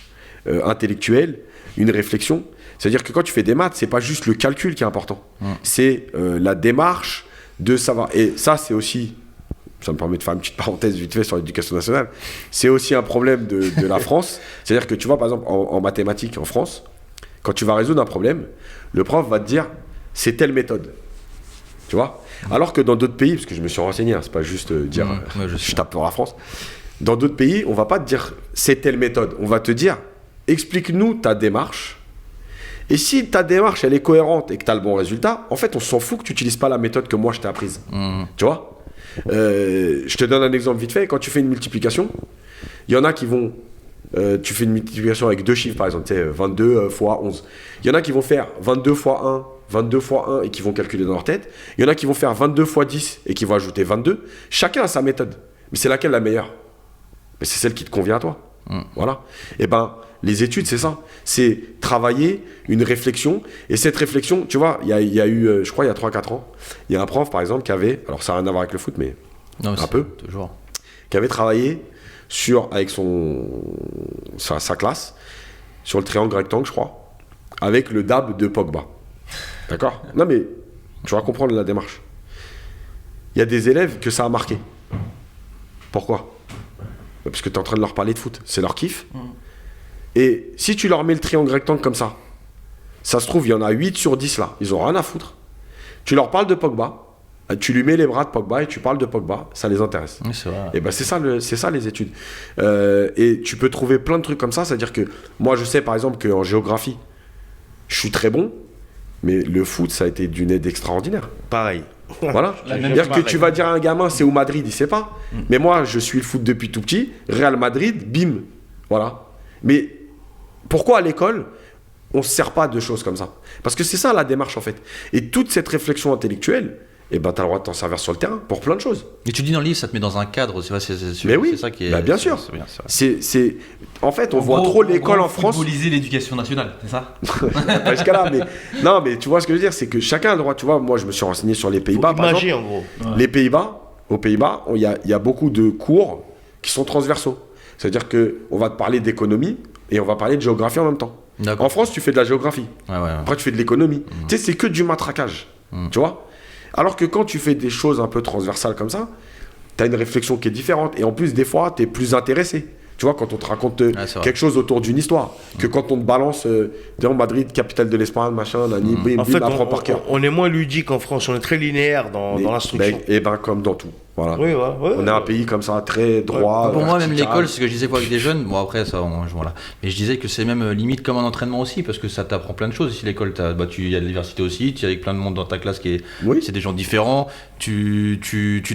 intellectuelle, une réflexion. C'est-à-dire que quand tu fais des maths, c'est pas juste le calcul qui est important. C'est la démarche de savoir. Et ça, c'est aussi, ça me permet de faire une petite parenthèse vite fait sur l'éducation nationale, c'est aussi un problème de la France. C'est-à-dire que tu vois, par exemple, en mathématiques en France, quand tu vas résoudre un problème, le prof va te dire, c'est telle méthode. Tu vois? Alors que dans d'autres pays, parce que je me suis renseigné, hein, c'est pas juste dire, je tape pour la France. Dans d'autres pays, on va pas te dire, c'est telle méthode. On va te dire, explique-nous ta démarche. Et si ta démarche, elle est cohérente et que tu as le bon résultat, en fait, on s'en fout que tu n'utilises pas la méthode que moi, je t'ai apprise. Tu vois? Je te donne un exemple vite fait. Quand tu fais une multiplication, il y en a qui vont... tu fais une multiplication avec 2 chiffres, par exemple, 22 fois 11. Il y en a qui vont faire 22 fois 1, 22 fois 1 et qui vont calculer dans leur tête. Il y en a qui vont faire 22 fois 10 et qui vont ajouter 22. Chacun a sa méthode. Mais c'est laquelle la meilleure? Mais c'est celle qui te convient à toi. Voilà. Et ben, les études, c'est ça. C'est travailler une réflexion. Et cette réflexion, tu vois, il y a eu, je crois, il y a 3-4 ans, il y a un prof, par exemple, qui avait, alors ça n'a rien à voir avec le foot, mais Non, un peu, toujours. qui avait travaillé avec sa classe, sur le triangle rectangle, je crois, avec le DAB de Pogba. D'accord? Non, mais tu vas comprendre la démarche. Il y a des élèves que ça a marqué. Pourquoi? Parce que tu es en train de leur parler de foot. C'est leur kiff. Et si tu leur mets le triangle rectangle comme ça se trouve, il y en a 8 sur 10 là. Ils ont rien à foutre. Tu leur parles de Pogba, tu lui mets les bras de Pogba et tu parles de Pogba, ça les intéresse. Oui, c'est vrai. Et ben c'est ça les études. Et tu peux trouver plein de trucs comme ça. C'est-à-dire que moi, je sais par exemple qu'en géographie, je suis très bon, mais le foot, ça a été d'une aide extraordinaire. Pareil. Voilà. C'est-à-dire que tu vas dire à un gamin, c'est où Madrid, il sait pas. Mais moi, je suis le foot depuis tout petit. Real Madrid, bim. Voilà. Mais pourquoi à l'école, on ne se sert pas de choses comme ça? Parce que c'est ça la démarche en fait. Et toute cette réflexion intellectuelle, eh ben, tu as le droit de t'en servir sur le terrain pour plein de choses. Et tu dis dans le livre, ça te met dans un cadre, c'est vrai, Mais oui, c'est ça qui est. bah, bien sûr. C'est bien, c'est vrai. En fait, on voit trop l'école en France. Footballiser l'éducation nationale, c'est ça? Pas jusqu'à là, mais non, mais tu vois ce que je veux dire, c'est que chacun a le droit. Tu vois, moi, je me suis renseigné sur les Pays-Bas, par exemple. En gros. Les Pays-Bas, aux Pays-Bas, il y a beaucoup de cours qui sont transversaux. C'est-à-dire que on va te parler d'économie et on va parler de géographie en même temps. D'accord. En France, tu fais de la géographie. Ouais, ouais, ouais. Après, tu fais de l'économie. Tu sais, c'est que du matraquage. Tu vois? Alors que quand tu fais des choses un peu transversales comme ça, tu as une réflexion qui est différente. Et en plus, des fois, tu es plus intéressé. Tu vois, quand on te raconte quelque chose autour d'une histoire, que quand on te balance, Madrid, capitale de l'Espagne, machin, nani, bim, En fait, apprends par cœur. on est moins ludique en France, on est très linéaire dans l'instruction. Et ben, comme dans tout. Voilà. Oui, ouais, on est un pays comme ça, très droit. Pour moi, même vertical. l'école, c'est ce que je disais avec des jeunes. Bon, après, ça, voilà. Mais je disais que c'est même limite comme un entraînement aussi, parce que ça t'apprend plein de choses. Ici, l'école, il y a de diversité aussi. Tu es avec plein de monde dans ta classe c'est des gens différents. Tu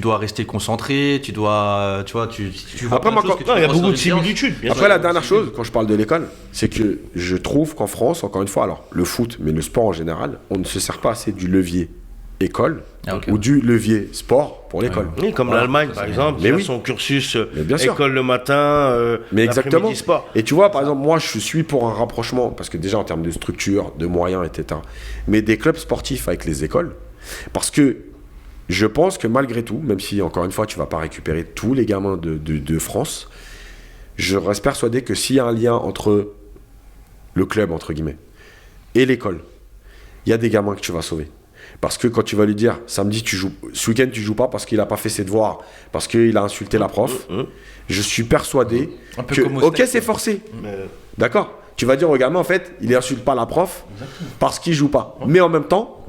dois rester concentré. Tu dois, tu vois, tu vois Après, plein de choses que tu il y a vois beaucoup sur de une séance. similitudes. Après, la dernière chose, quand je parle de l'école, c'est que je trouve qu'en France, encore une fois, alors le foot, mais le sport en général, on ne se sert pas assez du levier école ou du levier sport pour l'école. Oui, comme l'Allemagne, par exemple, qui a son cursus école le matin, mais exactement. Sport. Et tu vois, par exemple, moi, je suis pour un rapprochement, parce que déjà en termes de structure, de moyens, etc., mais des clubs sportifs avec les écoles, parce que je pense que malgré tout, même si, encore une fois, tu ne vas pas récupérer tous les gamins de France, je reste persuadé que s'il y a un lien entre le club, entre guillemets, et l'école, il y a des gamins que tu vas sauver. Parce que quand tu vas lui dire, samedi, ce week-end, tu joues pas parce qu'il n'a pas fait ses devoirs, parce qu'il a insulté la prof, je suis persuadé que, ok, c'est forcé. D'accord. Tu vas dire au gamin, en fait, il n'insulte pas la prof parce qu'il joue pas. Mais en même temps,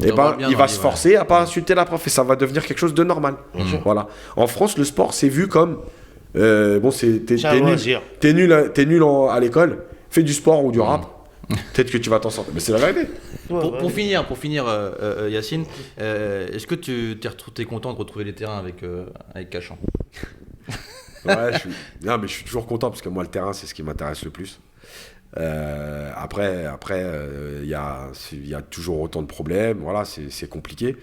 il va se forcer à pas insulter la prof et ça va devenir quelque chose de normal. Voilà. En France, le sport, c'est vu comme, t'es nul à l'école, fais du sport ou du rap. Peut-être que tu vas t'en sortir. Mais c'est la vérité. Pour finir, Yacine, est-ce que tu es content de retrouver les terrains avec Cachan? Ouais, je suis toujours content parce que moi, le terrain, c'est ce qui m'intéresse le plus. Après, il y a toujours autant de problèmes. Voilà, c'est compliqué.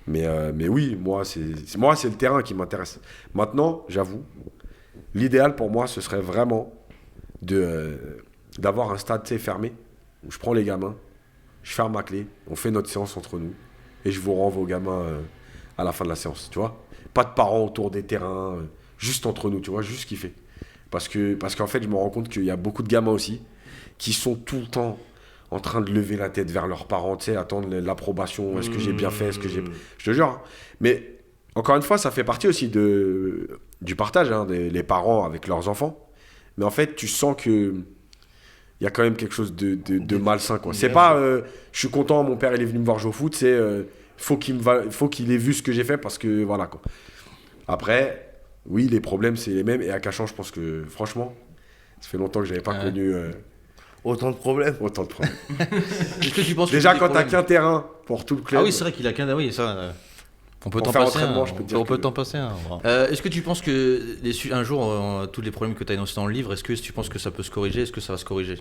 Mais oui, moi, c'est le terrain qui m'intéresse. Maintenant, j'avoue, l'idéal pour moi, ce serait vraiment d'avoir un stade fermé où je prends les gamins, je ferme ma clé, on fait notre séance entre nous et je vous renvoie aux gamins à la fin de la séance, tu vois. Pas de parents autour des terrains, juste entre nous, tu vois, juste kiffer. Parce qu'en fait, je me rends compte qu'il y a beaucoup de gamins aussi qui sont tout le temps en train de lever la tête vers leurs parents, tu sais, attendre l'approbation, est-ce que j'ai bien fait, je te jure. Hein. Mais encore une fois, ça fait partie aussi du partage, hein, les parents avec leurs enfants. Mais en fait, tu sens que il y a quand même quelque chose de malsain, quoi. C'est pas je suis content, mon père il est venu me voir jouer au foot, c'est faut qu'il ait vu ce que j'ai fait parce que voilà, quoi. Après, oui, les problèmes c'est les mêmes et à Cachan, je pense que franchement, ça fait longtemps que j'avais pas connu autant de problèmes. Est-ce que tu penses déjà quand t'as qu'un terrain pour tout le club. Ah oui, c'est vrai qu'il a qu'un, oui, ça. On peut t'en passer un. On peut t'en passer un. Est-ce que tu penses que un jour, tous les problèmes que tu as énoncés dans le livre, est-ce que tu penses que ça peut se corriger? Est-ce que ça va se corriger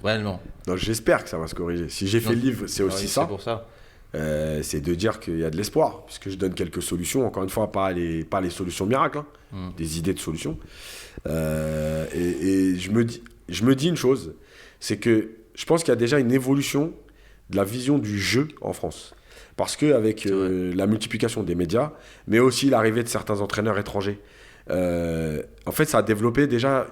réellement? Non, j'espère que ça va se corriger. Si j'ai fait le livre, c'est aussi ça. C'est pour ça. C'est de dire qu'il y a de l'espoir, puisque je donne quelques solutions. Encore une fois, pas les solutions miracles, hein, des idées de solutions. Et je me dis une chose, c'est que je pense qu'il y a déjà une évolution de la vision du jeu en France. Parce qu'avec la multiplication des médias, mais aussi l'arrivée de certains entraîneurs étrangers, en fait, ça a développé déjà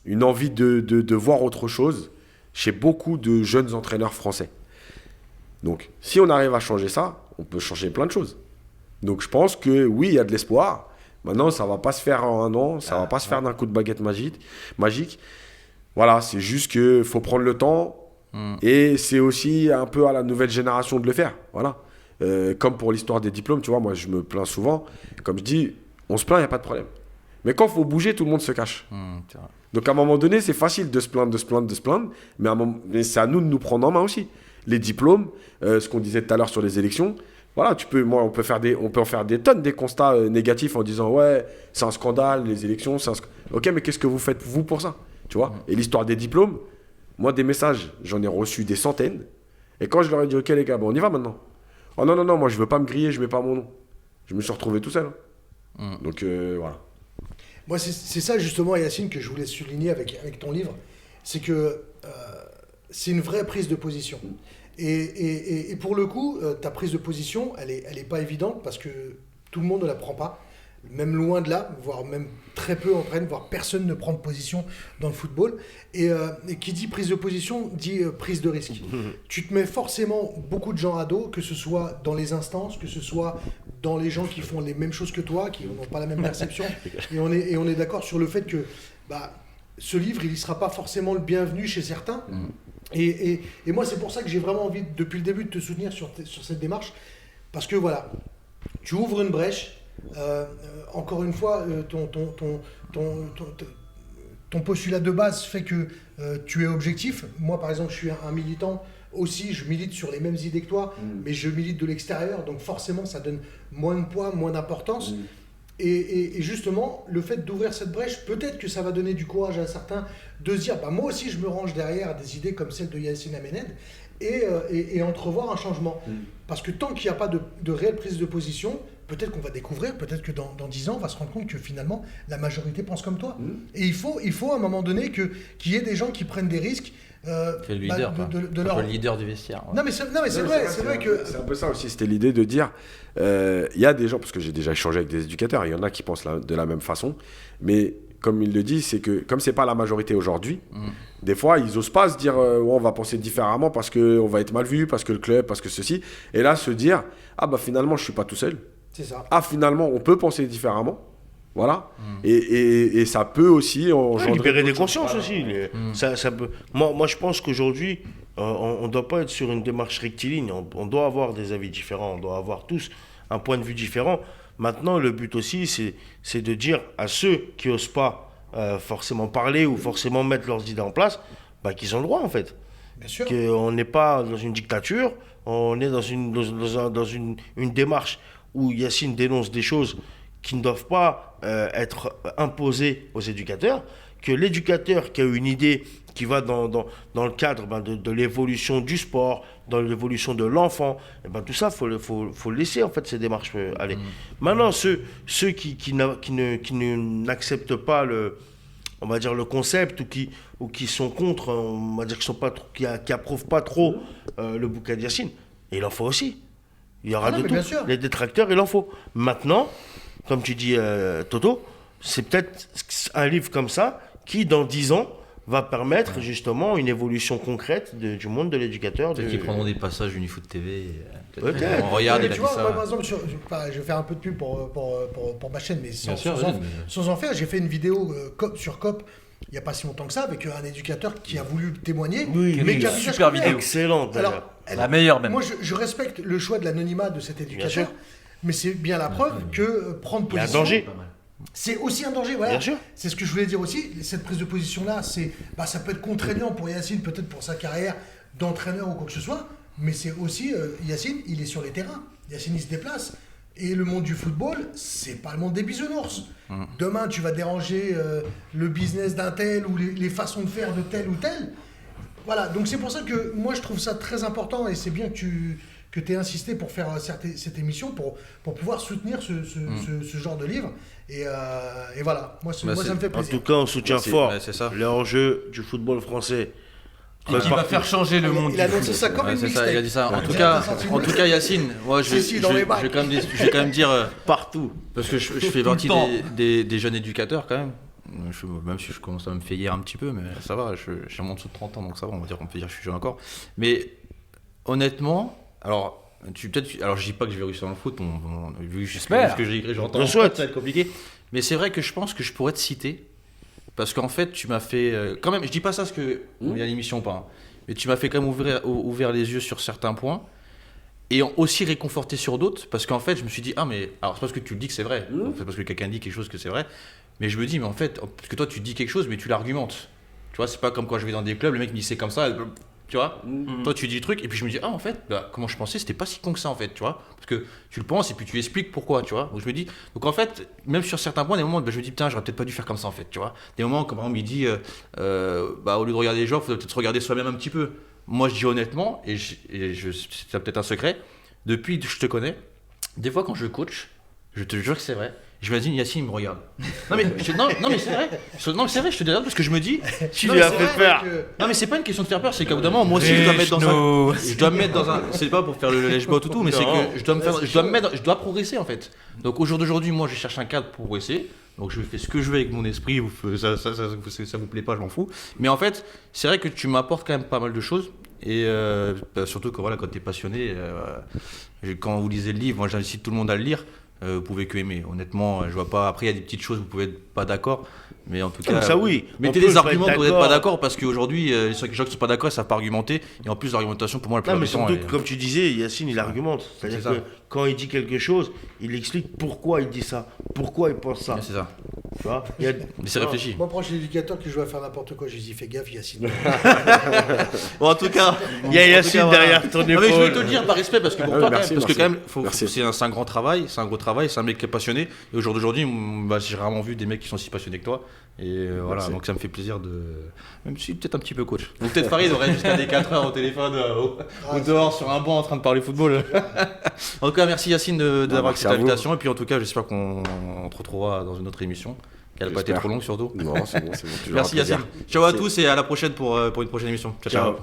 une envie de voir autre chose chez beaucoup de jeunes entraîneurs français. Donc, si on arrive à changer ça, on peut changer plein de choses. Donc, je pense que oui, il y a de l'espoir. Maintenant, ça ne va pas se faire en un an, ça ne va pas se faire d'un coup de baguette magique. Voilà, c'est juste qu'il faut prendre le temps. Et c'est aussi un peu à la nouvelle génération de le faire. Voilà. Comme pour l'histoire des diplômes, tu vois, moi je me plains souvent. Comme je dis, on se plaint, il n'y a pas de problème. Mais quand il faut bouger, tout le monde se cache. Donc à un moment donné, c'est facile de se plaindre. Mais c'est à nous de nous prendre en main aussi. Les diplômes, ce qu'on disait tout à l'heure sur les élections, voilà, on peut en faire des tonnes, des constats négatifs en disant ouais, c'est un scandale, les élections, Ok, mais qu'est-ce que vous faites vous pour ça, tu vois? Et l'histoire des diplômes, moi, des messages, j'en ai reçu des centaines. Et quand je leur ai dit, ok les gars, on y va maintenant. Oh non, moi je veux pas me griller, je mets pas mon nom. Je me suis retrouvé tout seul. Donc voilà. Moi, c'est ça justement, Yacine, que je voulais souligner avec ton livre. C'est que c'est une vraie prise de position. Et pour le coup, ta prise de position, elle est pas évidente parce que tout le monde ne la prend pas. même loin de là, voire même très peu en prennent, voire personne ne prend de position dans le football. Et qui dit prise de position, dit prise de risque. Tu te mets forcément beaucoup de gens à dos, que ce soit dans les instances, que ce soit dans les gens qui font les mêmes choses que toi, qui n'ont pas la même perception. Et on est d'accord sur le fait que ce livre, il ne sera pas forcément le bienvenu chez certains. Et moi, c'est pour ça que j'ai vraiment envie, depuis le début, de te soutenir sur cette démarche. Parce que voilà, tu ouvres une brèche. Encore une fois, ton postulat de base fait que tu es objectif. Moi, par exemple, je suis un militant aussi, je milite sur les mêmes idées que toi, mais je milite de l'extérieur, donc forcément, ça donne moins de poids, moins d'importance. Et justement, le fait d'ouvrir cette brèche, peut-être que ça va donner du courage à certains de se dire, moi aussi, je me range derrière des idées comme celle de Yacine Amened et entrevoir un changement. Parce que tant qu'il n'y a pas de réelle prise de position, peut-être qu'on va découvrir, peut-être que dans 10 ans, on va se rendre compte que finalement, la majorité pense comme toi. Et il faut à un moment donné qu'il y ait des gens qui prennent des risques. C'est le leader, le leader du vestiaire. Ouais. Non, mais c'est vrai que... C'est un peu ça aussi, c'était l'idée de dire, il y a des gens, parce que j'ai déjà échangé avec des éducateurs, il y en a qui pensent de la même façon, mais comme il le dit, c'est que comme c'est pas la majorité aujourd'hui, des fois, ils osent pas se dire, on va penser différemment parce qu'on va être mal vu, parce que le club, parce que ceci, et là, se dire, finalement, je suis pas tout seul. C'est ça. Finalement, on peut penser différemment. Voilà. Et ça peut aussi engendrer... libérer des consciences aussi. Ça peut... moi, je pense qu'aujourd'hui, on ne doit pas être sur une démarche rectiligne. On doit avoir des avis différents. On doit avoir tous un point de vue différent. Maintenant, le but aussi, c'est de dire à ceux qui n'osent pas forcément parler ou forcément mettre leurs idées en place, qu'ils ont le droit, en fait. Bien sûr. Qu'on n'est pas dans une dictature. On est dans une démarche où Yacine dénonce des choses qui ne doivent pas être imposées aux éducateurs, que l'éducateur qui a une idée qui va dans le cadre de l'évolution du sport, dans l'évolution de l'enfant, tout ça, faut le laisser, en fait, ces démarches aller. Maintenant, ceux qui n'acceptent pas on va dire le concept ou qui sont contre, on va dire qui approuvent pas trop le bouquin de Yacine, et il en faut aussi. Il y aura de tout. Les détracteurs, il en faut. Maintenant, comme tu dis, Toto, c'est peut-être un livre comme ça qui, dans 10 ans, va permettre justement une évolution concrète du monde de l'éducateur. Peut-être qu'ils prendront des passages d'Unifoot TV. Peut-être. On regarde et tu vois, moi, par exemple, je vais faire un peu de pub pour ma chaîne, mais sans en faire, j'ai fait une vidéo sur COP il n'y a pas si longtemps que ça, avec un éducateur qui a voulu témoigner. Mais qui a super vidéo. Excellente. Alors, la meilleure même. Moi, je respecte le choix de l'anonymat de cet éducateur, mais c'est bien la preuve que prendre position... Il y a un danger. C'est aussi un danger, voilà. Bien sûr. C'est ce que je voulais dire aussi. Cette prise de position-là, ça peut être contraignant pour Yacine, peut-être pour sa carrière d'entraîneur ou quoi que ce soit, mais c'est aussi, Yacine, il est sur les terrains. Yacine, il se déplace. Et le monde du football, c'est pas le monde des bisounours. Demain, tu vas déranger le business d'un tel ou les façons de faire de tel ou tel. Voilà, donc c'est pour ça que moi, je trouve ça très important et c'est bien que tu aies insisté pour faire cette émission, pour pouvoir soutenir ce genre de livre. Et voilà, moi, ça me fait plaisir. En tout cas, on soutient fort les enjeux du football français. Et qui va faire changer le monde. Il a annoncé ça comme une mixtape. Il a dit ça. En tout cas, Yacine, moi, je vais quand même dire partout. Parce que je fais partie des jeunes éducateurs quand même. Même si je commence à me vieillir un petit peu, mais ça va, j'ai moins de 30 ans, donc ça va, on peut dire que je suis jeune encore. Mais honnêtement, alors je dis pas que je vais réussir dans le foot, vu ce que j'ai écrit, j'entends, ça va être compliqué. Mais c'est vrai que je pense que je pourrais te citer. Parce qu'en fait, tu m'as fait... quand même, je dis pas ça parce qu'il y a l'émission ou pas, hein, mais tu m'as fait quand même ouvrir les yeux sur certains points et aussi réconforté sur d'autres, parce qu'en fait, je me suis dit, mais... Alors, c'est parce que tu le dis que c'est vrai, c'est parce que quelqu'un dit quelque chose que c'est vrai, mais je me dis, mais en fait, parce que toi, tu dis quelque chose, mais tu l'argumentes. Tu vois, c'est pas comme quand je vais dans des clubs, le mec me dit, c'est comme ça, tu vois. Toi, tu dis le truc, et puis je me dis, en fait, comment je pensais, c'était pas si con que ça, en fait, tu vois. Parce que tu le penses, et puis tu expliques pourquoi, tu vois. Donc je me dis, donc en fait, même sur certains points, des moments, je me dis, putain, j'aurais peut-être pas dû faire comme ça, en fait, tu vois. Des moments, comme par exemple, il dit, au lieu de regarder les gens, il faudrait peut-être se regarder soi-même un petit peu. Moi, je dis honnêtement, c'est peut-être un secret, depuis que je te connais, des fois, quand je coach, je te jure que c'est vrai, J'imagine Yacine il me regarde. Non mais c'est vrai. Non c'est vrai, je te dis parce que je me dis. Tu lui as fait peur. Non mais c'est pas une question de faire peur, c'est qu'à bout d'un moment moi aussi je dois me mettre dans un. C'est pas pour faire le lèche-bot ou tout, mais c'est que je dois progresser en fait. Donc au jour d'aujourd'hui, moi je cherche un cadre pour progresser. Donc je fais ce que je veux avec mon esprit, ça vous plaît pas, je m'en fous. Mais en fait, c'est vrai que tu m'apportes quand même pas mal de choses. Et surtout que voilà, quand tu es passionné, quand vous lisez le livre, moi j'incite tout le monde à le lire. Vous pouvez que aimer. Honnêtement, je vois pas. Après, il y a des petites choses, vous pouvez être pas d'accord. Mais en tout cas, ça oui. Mettez des arguments quand vous n'êtes pas d'accord, parce qu'aujourd'hui, les gens qui sont pas d'accord, ils savent pas argumenter. Et en plus, l'argumentation, pour moi, la plus importante. Mais surtout, comme tu disais, Yacine, il argumente. C'est-à-dire que quand il dit quelque chose, il explique pourquoi il dit ça, pourquoi il pense ça. Ouais, c'est ça. Tu vois, mais c'est réfléchi. Moi, proche l'éducateur qui joue à faire n'importe quoi, je lui dis fais gaffe, Yacine. Bon, en tout cas, il y a Yacine derrière ton épaule. Non, mais je voulais te le dire par respect, parce que pour toi, parce que quand même, c'est un grand travail, c'est un gros travail, c'est un mec qui est passionné. Et au jour d'aujourd'hui, j'ai rarement vu des mecs qui sont si passionnés que toi. Et voilà, donc ça me fait plaisir de. Même si peut-être un petit peu coach. Donc peut-être Farid aurait jusqu'à des 4 heures au téléphone ou dehors sur un banc en train de parler football. En tout cas, merci Yacine d'avoir accepté l'invitation. Et puis en tout cas, j'espère qu'on te retrouvera dans une autre émission. Qu'elle n'a pas été trop longue surtout. Non, c'est bon. Merci Yacine. Ciao à tous et à la prochaine pour une prochaine émission. Ciao.